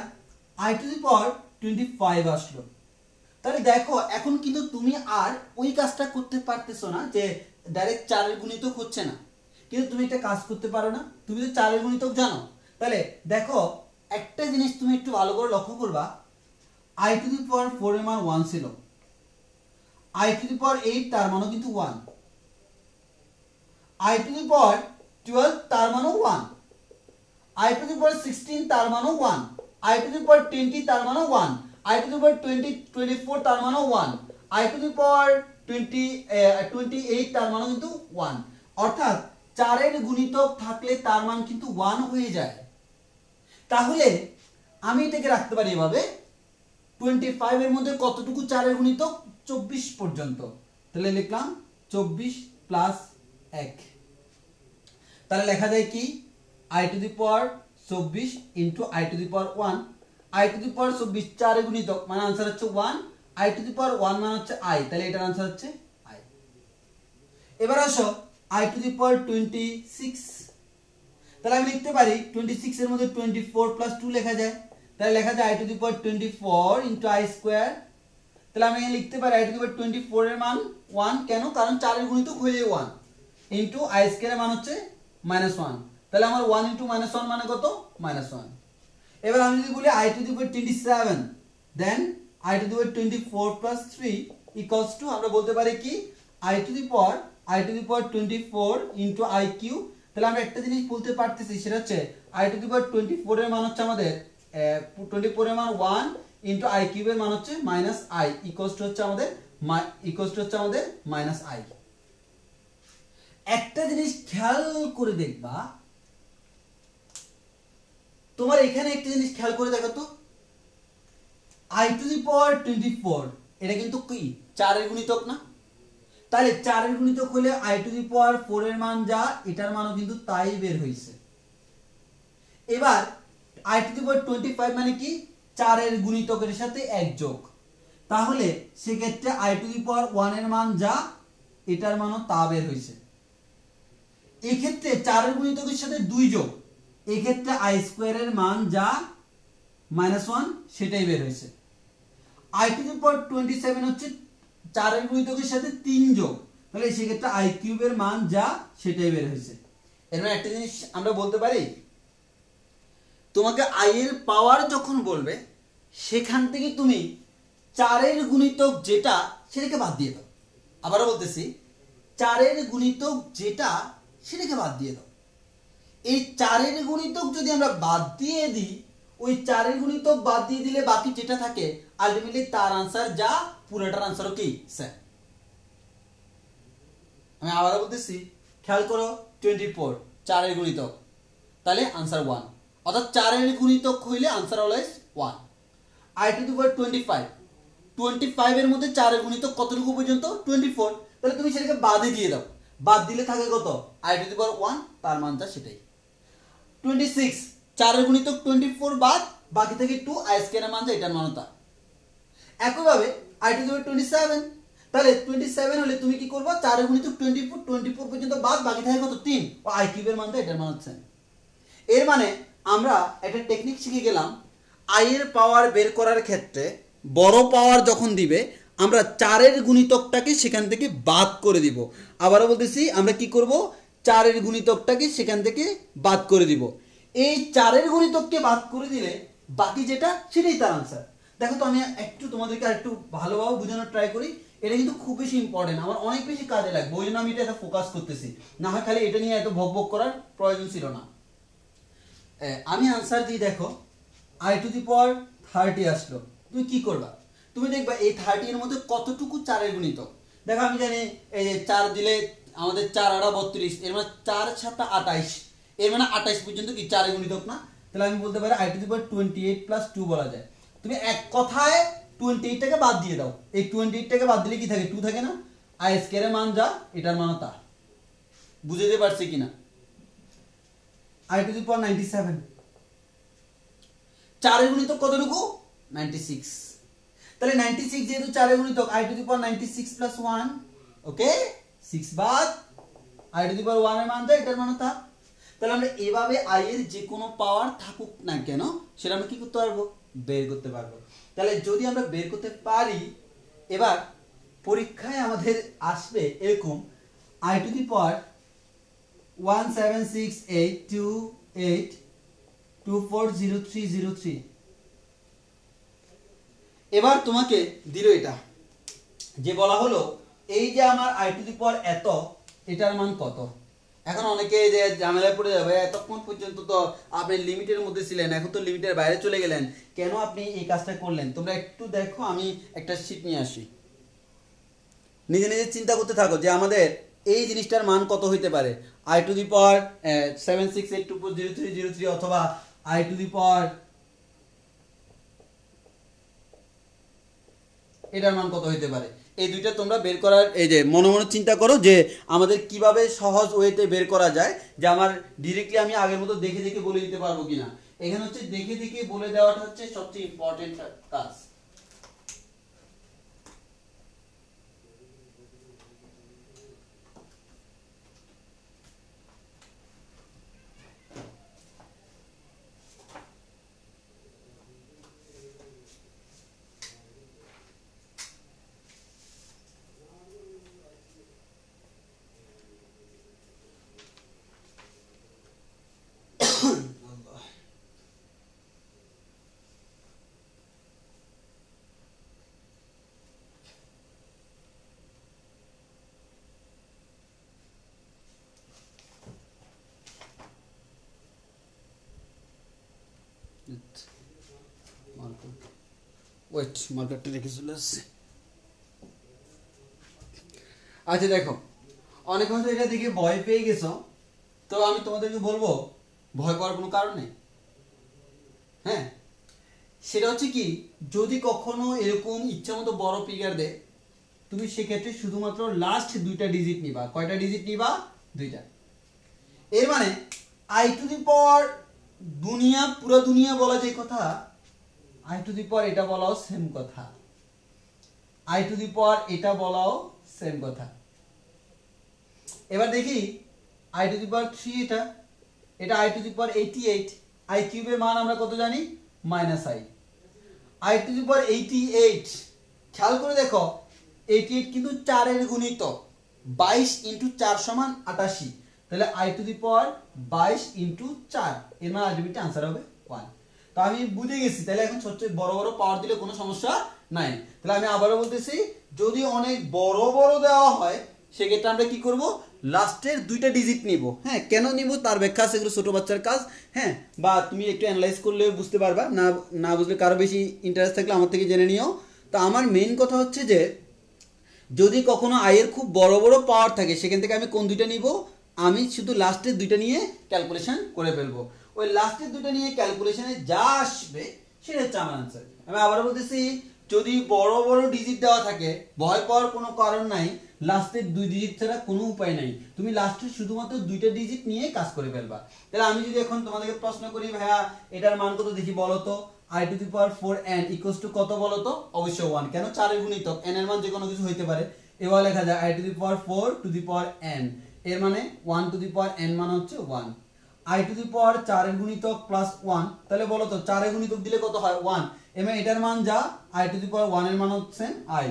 i টু দি পাওয়ার 25 আসলো। তাহলে দেখো এখন কিন্তু তুমি আর ওই কাজটা করতে পারতেছো না যে ডাইরেক্ট 4 এর গুণিতক হচ্ছে না, কিন্তু তুমি একটা কাজ করতে পারো না, তুমি তো 4 এর গুণিতক জানো। তাহলে দেখো একটা জিনিস তুমি একটু ভালো করে লক্ষ্য করবা, i টু দি পাওয়ার 4 এর মান 1 ছিল, i টু দি পাওয়ার 8 তার মানও কিন্তু 1, i টু দি পাওয়ার 12 তার মানও 1, i টু দি পাওয়ার 16 তার মানও 1, i টু দি পাওয়ার 20 তার মানও 1, i টু দি পাওয়ার 24 তার মানও 1, i টু দি পাওয়ার 28 তার মানও কিন্তু 1। অর্থাৎ 4 এর গুণিতক থাকলে তার মান কিন্তু 1 হয়ে যায়। তাহলে আমি এটাকে রাখতে পারি এভাবে, 25 এর মধ্যে কতটুকু 4 এর গুণিতক? 24 পর্যন্ত। তাহলে লিখলাম 24 প্লাস 1। তাহলে লেখা যায় কি? i to the power 24 into i to the power 1। i to the power 24 4 এর গুণিতক মানে आंसर হচ্ছে 1, i টু দি পাওয়ার 1 মানে হচ্ছে i, তাহলে এটার आंसर হচ্ছে i। এবার আসো i টু দি পাওয়ার 26। তাহলে আমি লিখতে পারি 26 এর মধ্যে 24 প্লাস 2 লেখা যায়, তাহলে লেখা যায় i to the power 24 into i square. তাহলে আমি এখানে লিখতে পারি i টু দি পাওয়ার 24 এর মান 1, কেন? কারণ 4 এর গুণিতক হয়ে যায় 1, ইনটু i স্কয়ার এর মান হচ্ছে -1। তাহলে আমার 1 ইনটু -1 মানে কত? -1। এবার আমি যদি বলি i to the power 27, then i to the power 24 plus 3 equals to, আমরা বলতে পারি কি i to the power 24 into i cube. তাহলে আমরা একটা জিনিস বলতে পারতেছি, সেটা হচ্ছে i টু দি পাওয়ার 24 এর মান হচ্ছে আমাদের 24 এর মান 1 ইনটু i কিউব এর মান হচ্ছে -i ইকুয়ালস টু হচ্ছে আমাদের -i। একটা জিনিস খেয়াল করে দেখবা, তোমার এখানে একটা জিনিস খেয়াল করে দেখো তো, i⁴ এটা কিন্তু কি 4 এর গুণিতক না? তাহলে 4 এর গুণিতক হলে i⁴ এর মান যা, এটার মানও কিন্তু তাই বের হইছে। এবার i⁵ মানে কি 4 এর গুণিতকের সাথে 1 যোগ, তাহলে সেক্ষেত্রে i⁴ এর মান যা, এটার মানও তা বের হইছে। এই ক্ষেত্রে 4 এর গুণিতকের সাথে 2 যোগ, এই ক্ষেত্রে i² এর মান যা -1 সেটাই বের হইছে। i⁻27 হচ্ছে 4 এর গুণিতকের সাথে 3 যোগ, তাহলে সেক্ষেত্রে i³ এর মান যা সেটাই বের হইছে। এর মানে একটা জিনিস আমরা বলতে পারি, তোমাকে i এর পাওয়ার যখন বলবে সেখান থেকে তুমি 4 এর গুণিতক যেটা সেটাকে বাদ দিয়ে দাও। আবারও বলতেছি, 4 এর গুণিতক যেটা সেটাকে বাদ দিয়ে দাও। এই 4 এর গুণিতক যদি আমরা বাদ দিয়ে দিই, ওই 4 এর গুণিতক বাদ দিয়ে দিলে বাকি যেটা থাকে আলটিমেটলি তার আনসার যা, পুরোটার আনসারও কি স্যার। আমি আবারও বলতেছি, খেয়াল করো 24 4 এর গুণিতক, তাহলে আনসার 1, অর্থাৎ 4 এর গুণিতক হইলে আনসার অলওয়েজ 1। i⁻25 এর মধ্যে 4 এর গুণিতক কতটুকু পর্যন্ত? 24, তাহলে তুমি সেটাকে বাদে দিয়ে দাও, বাদ দিলে থাকে কত? i⁻1, তার মানটা সেটাই। 26 4 এর গুণিতক 24 বাদ, বাকি থেকে 2, i² এর মান যা, এটার মান তা। একইভাবে i⁻27, তাহলে 27 হলে তুমি কি করবা? 4 এর গুণিতক 24 পর্যন্ত বাদ, বাকি থাকে কত? 3, ও i³ এর মান যা, এটার মান হচ্ছে। এর মানে আমরা একটা টেকনিক শিখে গেলাম, i এর পাওয়ার বের করার ক্ষেত্রে বড় পাওয়ার যখন দিবে আমরা 4 এর গুণিতকটাকে সেখান থেকে বাদ করে দিব। আবারও বলতেছি, আমরা কি করব? 4 এর গুণিতকটাকে সেখান থেকে বাদ করে দিব। এই 4 এর গুণিতককে বাদ করে দিলে বাকি যেটা সেটাই তার আনসার। দেখো তো, আমি একটু তোমাদেরকে আরেকটু ভালোভাবে বোঝানোর ট্রাই করি। এটা কিন্তু খুব বেশি ইম্পর্টেন্ট, আমার অনেক বেশি কাজে লাগবে, ওই জন্য আমি এটা এত ফোকাস করতেছি। না হয় খালি এটা নিয়ে এত ভক করার প্রয়োজন ছিল না। আমি আনসার দিই, দেখো i⁻30 আসলো, তুমি কি করবা? তুমি দেখবা এই 30 এর মধ্যে কতটুকু 4 এর গুণিতক। দেখো আমি জানি এই যে 4 দিলে আমাদের 4 আড়া 32, এর মানে 4 7 28, এর মানে 28 পর্যন্ত কি 4 এর গুণিতক না? তাহলে আমি বলতে পারি i⁻28 + 2 বলা যায়। তুমি এক কথায় 28টাকে বাদ দিয়ে দাও, এই 28টাকে বাদ দিলে কি থাকে? 2 থাকে না? i² এর মান যা, এটার মান তা। বুঝতে পারছি কিনা? i⁻97 4 এর গুণিতক কতটুকু? 96, তাহলে 96 যেহেতু 4 এর গুণিতক, i⁻96 + 1, ওকে 6 বাদ, i⁻1 এর মান যা, এটার মান তা। তাহলে আমরা এভাবে i এর যে কোনো পাওয়ার থাকুক না কেন সেটা আমরা কি করতে পারবো? বের করতে পারবো। তাহলে যদি আমরা বের করতে পারি, এবার পরীক্ষায় আমাদের আসবে এরকম i⁻1768282400303। এবার তোমাকে দিল এটা, যে বলা হলো এই যে আমার i⁻ এত, এটার মান কত? এখন অনেকে যে ঝামেলায় পড়ে যাবে, এতক্ষণ পর্যন্ত তো আপনি লিমিটের মধ্যে ছিলেন, এখন তো লিমিটের বাইরে চলে গেলেন, কেন আপনি এই কাজটা করলেন? তোমরা একটু দেখো, আমি একটা শীট নিয়ে আসি। নিজে নিজে চিন্তা করতে থাকো যে আমাদের এই জিনিসটার মান কত হইতে পারে। i⁻7682400303 অথবা i⁻, এটার মান কত হইতে পারে? এই দুইটা তোমরা বের করার, এই যে মনে মনে চিন্তা করো যে আমাদের কিভাবে সহজ ওয়েতে বের করা যায়, যে আমার ডিরেক্টলি আমি আগের মতো দেখে দেখে বলে দিতে পারবো কিনা। এখানে হচ্ছে দেখে দেখে বলে দেওয়াটা হচ্ছে সবচেয়ে ইম্পর্টেন্ট কাজ। ওয়েট, মার্কারটা রেখে চলে আসছে। আচ্ছা দেখো, অনেক হয়তো এটা দেখে ভয় পেয়ে গেছো, তো আমি তোমাদেরকে বলবো ভয় পাওয়ার কোনো কারণ নেই। হ্যাঁ, সেটা হচ্ছে কি, যদি কখনো এরকম ইচ্ছা মতো বড় ফিগার দেয়, তুমি সেক্ষেত্রে শুধুমাত্র লাস্ট দুইটা ডিজিট নিবা। কয়টা ডিজিট নিবা? দুইটা। এর মানে আই টু দি পাওয়ার দুনিয়া, পুরো দুনিয়া বলা যে কথা, আই টু দি পাওয়ার এটা বলাও সেম কথা, আই টু দি পাওয়ার এটা বলাও সেম কথা। এবার দেখি আই টু দি পাওয়ার 3, এটা I to the power 88, I কিউবের মান আমরা কত জানি? Minus I. I to the power 88, খেয়াল করে দেখো 88 কিন্তু 4 এর গুণিতক, 22 ইন্টু 4 সমান 88, তাহলে I to the power 22 into 4, এর মানে আলটিমেটলি আনসার হবে 1। তো আমি বুঝে গেছি, তাহলে এখন ছোট বড় বড় পাওয়ার দিলে কোনো সমস্যা নাই। তাহলে আমি আবারও বলতেছি, যদি অনেক বড় বড় দেওয়া হয় সেক্ষেত্রে আমরা কি করব? লাস্টের দুইটা ডিজিট নিব। হ্যাঁ, কেন নিব তার ব্যাখ্যা আছে, এগুলো ছোট বাচ্চার কাজ। হ্যাঁ, বা তুমি একটু অ্যানালাইজ করলে বুঝতে পারবা, না বুঝলে কারো বেশি ইন্টারেস্ট থাকলে আমার থেকে জেনে নিও। তো আমার মেইন কথা হচ্ছে যে যদি কখনো আয়ের খুব বড় বড় পাওয়ার থাকে, সেখান থেকে আমি কোন দুইটা নিব? আমি শুধু লাস্টের দুইটা নিয়ে ক্যালকুলেশন করে ফেলবো। ওই লাস্টের দুইটা নিয়ে ক্যালকুলেশনে যা আসবে সেটা হচ্ছে আমার আনসার। আমি আবারও বলতেছি, যদি বড় বড় ডিজিট দেওয়া থাকে, ভয় পাওয়ার কোনো কারণ নাই, লাস্টের দুই ডিজিট ছাড়া কোনো উপায় নাই, তুমি লাস্টের শুধুমাত্র দুইটা ডিজিট নিয়ে কাজ করে ফেলবা। তাহলে আমি যদি এখন তোমাদেরকে প্রশ্ন করি, ভাইয়া এটার মান কত দেখি বলো তো? i to the power 4n equals to কত বলো তো? অবশ্যই 1। কেন? 4 এর গুণিতক, n এর মান যে কোনো কিছু হইতে পারে। এবার লেখা যায় i to the power 4 to the power n, এর মানে 1 to the power n মানে হচ্ছে 1। i to the power 4 এর গুণিতক প্লাস 1, তাহলে বলো তো 4 এর গুণিতক দিলে কত হয়? 1। এবার এটার মান যা, i to the power 1 এর মান হচ্ছে i।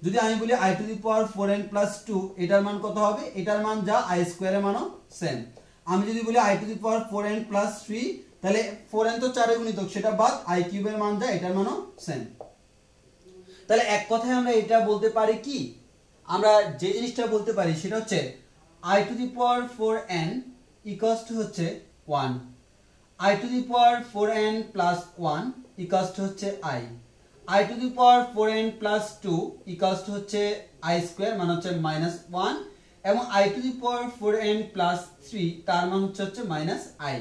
যদি আমি বলি i to the power 4n plus 2, এটার মান কত হবে? এটার মান যা, i স্কয়ার এর মানও সেম। আমি যদি বলি i to the power 4n plus 3, তাহলে 4n তো 4 এর গুণিতক, সেটা বাদ, i কিউবের মান যা, এটার মানও সেম। তাহলে এক কথায় আমরা এটা বলতে পারি কি, আমরা যে জিনিসটা বলতে পারি সেটা হচ্ছে i to the power 4n equals to হচ্ছে 1, i to the power 4n plus 1 equals to হচ্ছে i to the power 4n plus 2 equals two হচ্ছে i স্কয়ার, মানে হচ্ছে -1, এবং i to the power 4n plus 3 তার মান হচ্ছে -i।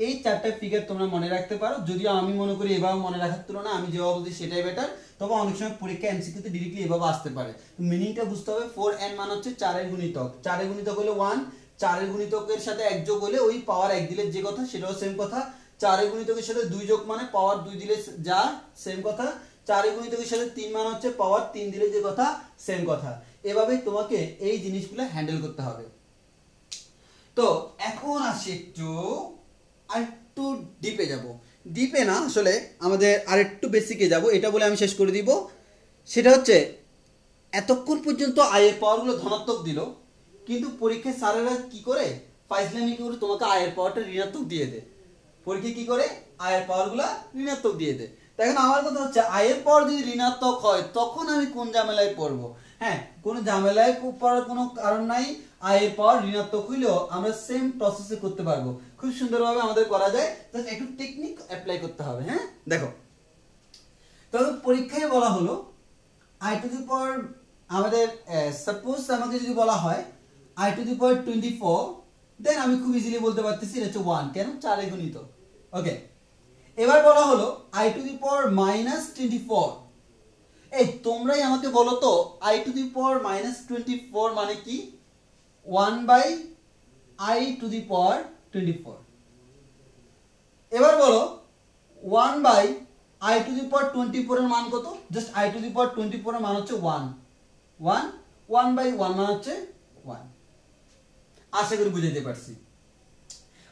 এই চারটা ফিগার তোমরা মনে রাখতে পারো, যদিও আমি মনে করি এভাবে মনে রাখার তুলনায় আমি যেভাবে বলছি সেটাই বেটার, তবে অনেক সময় পরীক্ষা এমসিকিউতে ডিরেক্টলি এভাবে আসতে পারে। মিনিংটা বুঝতে হবে, 4n মান হচ্ছে 4 এর গুণিতক, 4 এর গুণিতক হলো 1, 4 এর গুণিতকের সাথে 1 যোগ হলে ওই পাওয়ার 1 দিলে যে কথা সেটাও সেম কথা, 4 এর গুণিতকের সাথে 2 যোগ মানে পাওয়ার 2 দিলে যা সেম কথা, 4 এর গুণিতকের সাথে 3 মান হচ্ছে পাওয়ার 3 দিলে যে কথা সেম কথা। এভাবে তোমাকে এই জিনিসগুলো হ্যান্ডেল করতে হবে। তো এখন আসি আরেকটু ডিপে যাব, ডিপে না আসলে আমাদের আরেকটু বেসিকে যাব, এটা বলে আমি শেষ করে দিব। সেটা হচ্ছে এতক্ষণ পর্যন্ত আয়ের পাওয়ারগুলো ধনাত্মক দিল, কিন্তু পরীক্ষায় স্যারেরা কি করে, ফাইজলামি করে তোমাকে আয়ের পাওয়ারটা ঋণাত্মক দিয়ে দেয়। পরীক্ষা কি করে, আয়ের পাওয়ারগুলো ঋণাত্মক দিয়ে দেয়। তাই এখন আমার কথা হচ্ছে, আয়ের পাওয়ার যদি ঋণাত্মক হয় তখন আমি কোন ঝামেলায় পড়বো? হ্যাঁ, কোনো ঝামেলায় পড়ার কোনো কারণ নাই। আয়ের পাওয়ার ঋণাত্মক হইলেও আমরা সেম প্রসেসে করতে পারবো, খুব সুন্দরভাবে আমাদের করা যায়, জাস্ট একটু টেকনিক অ্যাপ্লাই করতে হবে। হ্যাঁ, দেখো তবে পরীক্ষায় বলা হলো i to the power, আমাদের সাপোজ আমাকে যদি বলা হয় i to the power 24, দেন আমি খুব ইজিলি বলতে পারতেছি এটা হচ্ছে 1, কেন? 4 এর গুণিতক। ওকে, এবার বলা হলো i to the power -24, এই তোমরাই আমাকে বলো তো i to the power -24 মানে কি? 1/i to the power 24। এবার বলো 1/i to the power 24 এর মান কত? Just i to the power 24 এর মান হচ্ছে 1, 1/1 মান হচ্ছে 1। আশা করি বুঝাইতে পারছি।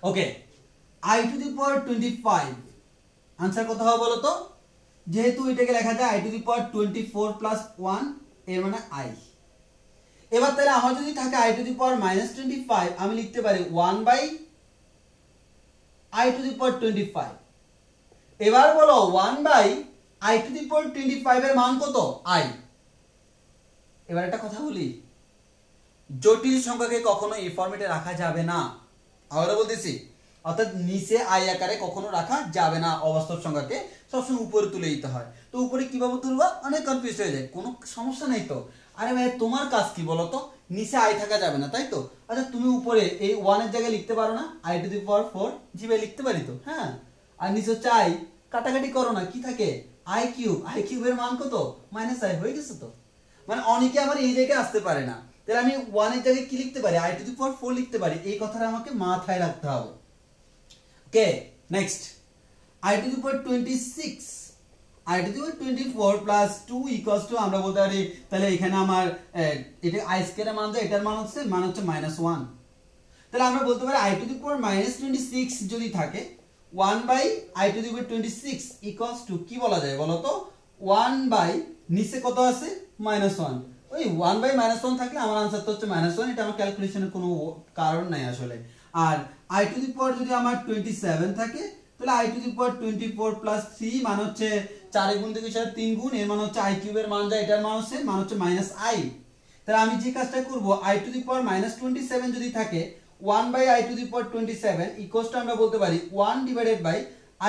ওকে, i to the power 25 answer কত হবে বলো তো? যেহেতু এটাকে লেখা যায় i to the power 24 plus 1, এর মানে i। এবার তাহলে আমার যদি থাকে i to the power -25, আমি লিখতে পারি 1/i to the power 25। এবার বলো 1/i to the power 25 এর মান কত? i। এবার একটা কথা বলি, জটিল সংখ্যাকে কখনো এই ফরম্যাটে রাখা যাবে না। আবারও বলতেছি, অর্থাৎ নিচে i আকারে কখনো রাখা যাবে না। অবাস্তব সংখ্যাকে সবসময় উপরে তুলে দিতে হয়। তো উপরে কিভাবে তুলবা? অনেক কনফিউজ হয়ে যায়, কোনো সমস্যা নেই তো। আরে ভাই তোমার কাজ কি বলো তো? নিচে i থাকা যাবে না, তাই তো? আচ্ছা তুমি উপরে এই 1 এর জায়গায় লিখতে পারো না i to the power 4? জি ভাই লিখতে পারি তো। হ্যাঁ, আর নিচে হচ্ছে i, কাটাকাটি করো না, কি থাকে আই কিউবের মান কত মাইনাস আই, হয়ে গেছে তো। মানে অনেকে আবার এই জায়গায় আসতে পারে না, তাহলে আমি 1 এর জায়গায় কি লিখতে পারি, i টু দি পাওয়ার 4 লিখতে পারি, এই কথাটা আমাকে মাথায় রাখতে হবে। Okay, next i to the power 26, i to the power 24 plus 2 equals to, আমরা বলতে পারি তাহলে এখানে আমার এটা i স্কয়ারের মান যায়, এটার মান হচ্ছে -1, তাহলে আমরা বলতে পারি i টু দি পাওয়ার -26 যদি থাকে 1 by i to the power 26 equals to কি বলা যায় বলো তো, 1 বাই নিচে কত আছে -1, ওই 1 বাই -1 থাকলে আমার आंसर তো হচ্ছে -1, এটা আমার ক্যালকুলেশনের কোনো কারণ নাই আসলে। আর i টু দি পাওয়ার যদি আমার 27 থাকে তাহলে i to the power 24 plus 3 মানে হচ্ছে 4 গুণ থেকে 3 গুণ, এর মানে হচ্ছে i কিউবের মান যায়, এটার মান হচ্ছে -i। তাহলে আমি যে কাজটা করব, i টু দি পাওয়ার -27 যদি থাকে 1 by i to the power 27 equals to আমরা বলতে পারি 1 divided by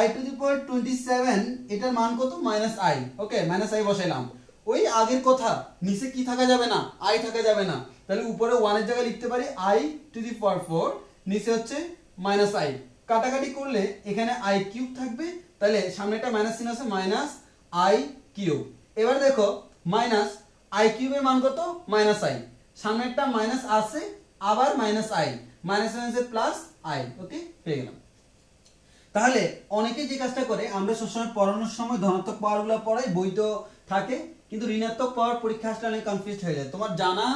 i to the power 27, এটার মান কত -i। ওকে, -i বসাইলাম, ওই আগের কথা, নিচে কি থাকা যাবে না, i থাকা যাবে না, তাহলে উপরে 1 এর জায়গায় লিখতে পারি i টু দি পাওয়ার 4, নিচে হচ্ছে -i, কাটাকাটি করলে এখানে i কিউব থাকবে, তাহলে সামনে একটা মাইনাস চিহ্ন আছে, -i কিউব। এবার দেখো i কিউবের মান কত -i, সামনে একটা মাইনাস আছে, আবার -i, মাইনাসে প্লাস i। ওকে, পেয়ে গেলাম। তাহলে অনেকে যে কাজটা করে, আমরা সবসময় পড়ানোর সময় ধনাত্মক পাওয়ারগুলো পড়াই, বই তো থাকে, কিন্তু ঋণাত্মক পাওয়ার পরীক্ষা আসলে অনেক কনফিউজ হয়ে যায়। তোমার জানা,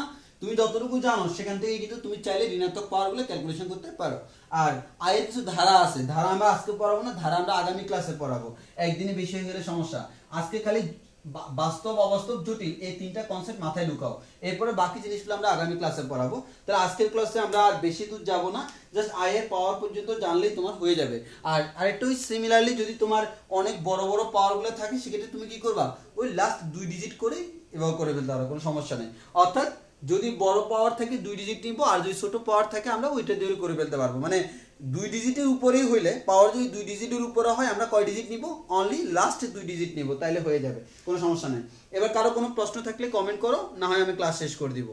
তুমি যতটুকু জানো সেখান থেকে কিন্তু তুমি চাইলে ঋণাত্মক পাওয়ারগুলো ক্যালকুলেশন করতে পারো। আর আয়ের কিছু ধারা আছে, ধারা আমরা আজকে পড়াবো না, ধারা আমরা আগামী ক্লাসে পড়াবো, একদিনে বেশি হয়ে গেলে সমস্যা। আজকে খালি বাস্তব, অবাস্তব, জটিল এই তিনটা কনসেপ্ট মাথায় ঢুকাও, এরপরে বাকি জিনিসগুলো আমরা আগামী ক্লাসে পড়াবো। তাহলে আজকের ক্লাসে আমরা আর বেশি দূর যাব না, জাস্ট আয়ের পাওয়ার পর্যন্ত জানলেই তোমার হয়ে যাবে। আর আরেকটু সিমিলারলি যদি তোমার অনেক বড় বড় পাওয়ারগুলো থাকে, সেক্ষেত্রে তুমি কি করবা, ওই লাস্ট 2 ডিজিট করে এভাবে করে ফেলতে পারো, কোনো সমস্যা নেই। অর্থাৎ যদি বড় পাওয়ার থাকে 2 ডিজিট নিব, আর যদি ছোট পাওয়ার থাকে আমরা ওইটা দিয়ে করে ফেলতে পারবো। মানে 2 ডিজিটের উপরেই হইলে, পাওয়ার যদি 2 ডিজিটের উপরে হয়, আমরা কয় ডিজিট নিব, অনলি লাস্ট 2 ডিজিট নিব, তাইলে হয়ে যাবে, কোনো সমস্যা নেই। এবার কারো কোনো প্রশ্ন থাকলে কমেন্ট করো, না হয় আমি ক্লাস শেষ করে দিব।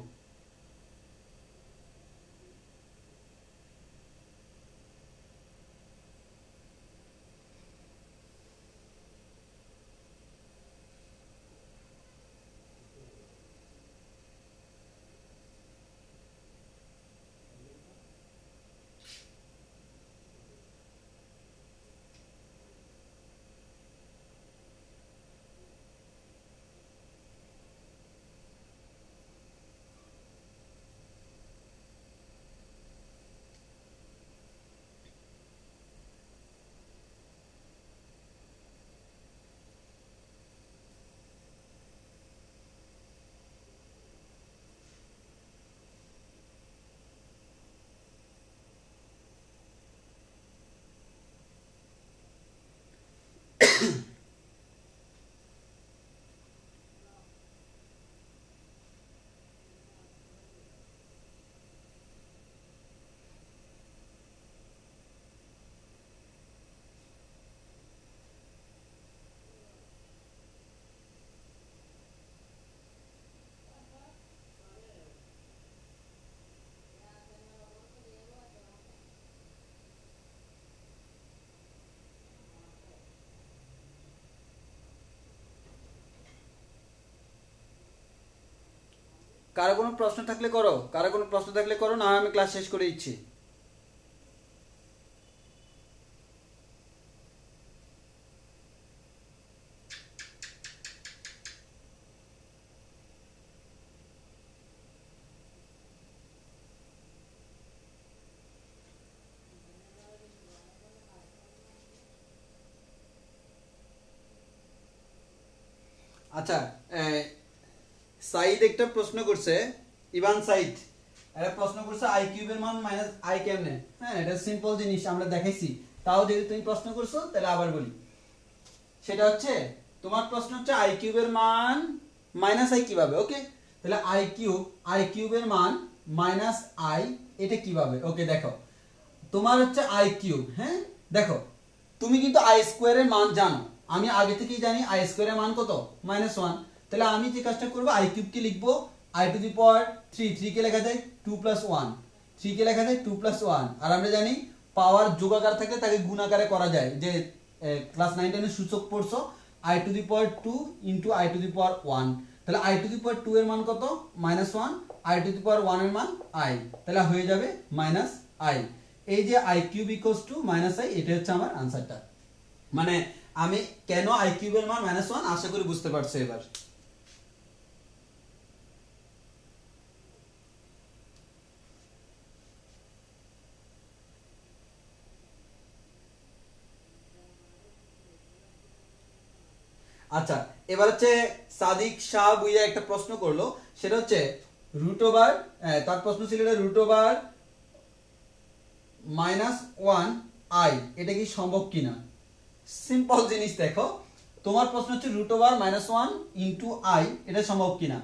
কারো কোনো প্রশ্ন থাকলে করো, কারো কোনো প্রশ্ন থাকলে করো, না হয় আমি ক্লাস শেষ করে দিচ্ছি। আচ্ছা, সাইদ একটা প্রশ্ন করছে, ইভান সাইদ একটা প্রশ্ন করছে আই কিউবের মান মাইনাস আই কেমনে। হ্যাঁ, এটা সিম্পল জিনিস, আমরা দেখাইছি, তাও যদি তুমি প্রশ্ন করছো তাহলে আবার বলি। সেটা হচ্ছে, তোমার প্রশ্ন হচ্ছে আই কিউবের মান মাইনাস আই কিভাবে। ওকে, তাহলে আই কিউবের মান মাইনাস আই, এটা কিভাবে। ওকে, দেখো তোমার হচ্ছে আই কিউব। হ্যাঁ, দেখো তুমি কিন্তু আই স্কোয়ারের মান জানো, আমি আগে থেকেই জানি আই স্কোয়ারের মান কত -1। তাহলে আমি যে কাজটা করবো, আই কিউব কে লিখবো আই টু দি পাওয়ার 3 কে লেখা যায় 2 + 1, 3 কে লেখা যায় 2 + 1। আর আমরা জানি পাওয়ার যোগাকার থাকলে তাকে গুণাকারে করা যায়, যে ক্লাস 9 10 এর সূচক পড়ছো i⁻² ইনটু i⁻1, তাহলে i⁻² এর মান কত -1, i⁻1 এর মান i, তাহলে হয়ে যাবে -i। এই যে i³ -i, এটা হচ্ছে আমার आंसरটা। মানে আমি কেন i³ এর মান -1 আশা করি বুঝতে পারছো এবার। আচ্ছা, এবার হচ্ছে সাদিক শাহ বুইয়া একটা প্রশ্ন করলো, সেটা হচ্ছে √, তার প্রশ্ন ছিল এটা √(-1i) এটা কি সম্ভব কিনা। সিম্পল জিনিস দেখো, তোমার প্রশ্ন হচ্ছে √(-1 ইনটু i) এটা সম্ভব কিনা।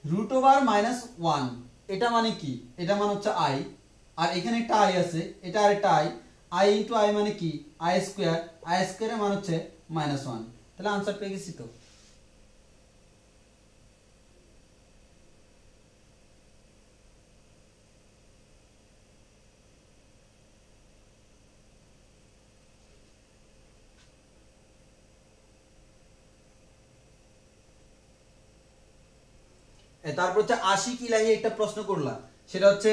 √(-1) এটা মানে কি, এটা মানে হচ্ছে i, আর এখানে একটা i আছে, এটা আরেকটা i ইনটু i মানে কি i², i² এর মান হচ্ছে -1, তাহলে आंसर পেয়ে গেছি তো। তারপর হচ্ছে আশিক ইলাহি একটা প্রশ্ন করলাম, সেটা হচ্ছে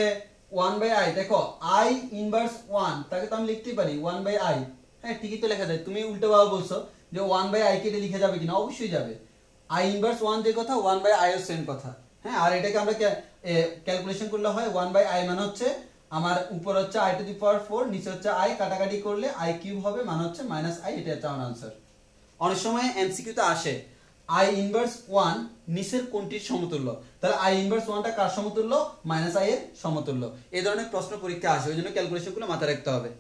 1/i, দেখো i ইনভার্স 1 তাকে তো আমি লিখতেই পারি 1/i। হ্যাঁ ঠিকই তো লেখা যায়, তুমি উল্টো ভাবে বলছো যে 1/i কে এটা লিখে যাবে কিনা, অবশ্যই যাবে। i ইনভার্স 1 যে কথা 1/i এর সেম কথা। হ্যাঁ, আর এটাকে আমরা ক্যালকুলেশন করলে হয় 1/i মানে হচ্ছে আমার উপর হচ্ছে i⁴, নিচে হচ্ছে i, কাটাকাটি করলে i³ হবে, মানে হচ্ছে -i, এটা হচ্ছে আমার आंसर। অনেক সময় এমসিকিউ তে আসে i ইনভার্স 1 নিচের কোনটির সমতুল্য, তাহলে i ইনভার্স 1 টা কার সমতুল্য, -i এর সমতুল্য। এই ধরনের প্রশ্ন পরীক্ষা আসে, ওই জন্য ক্যালকুলেশন গুলো মাথায় রাখতে হবে।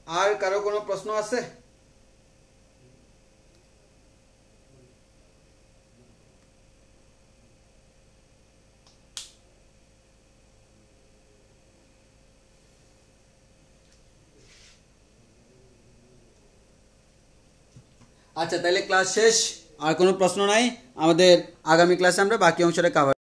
আর কারো কোনো প্রশ্ন আছে? আচ্ছা, তাহলে ক্লাস শেষ, আর কোনো প্রশ্ন নাই। আমাদের আগামী ক্লাসে আমরা বাকি অংশটা কভার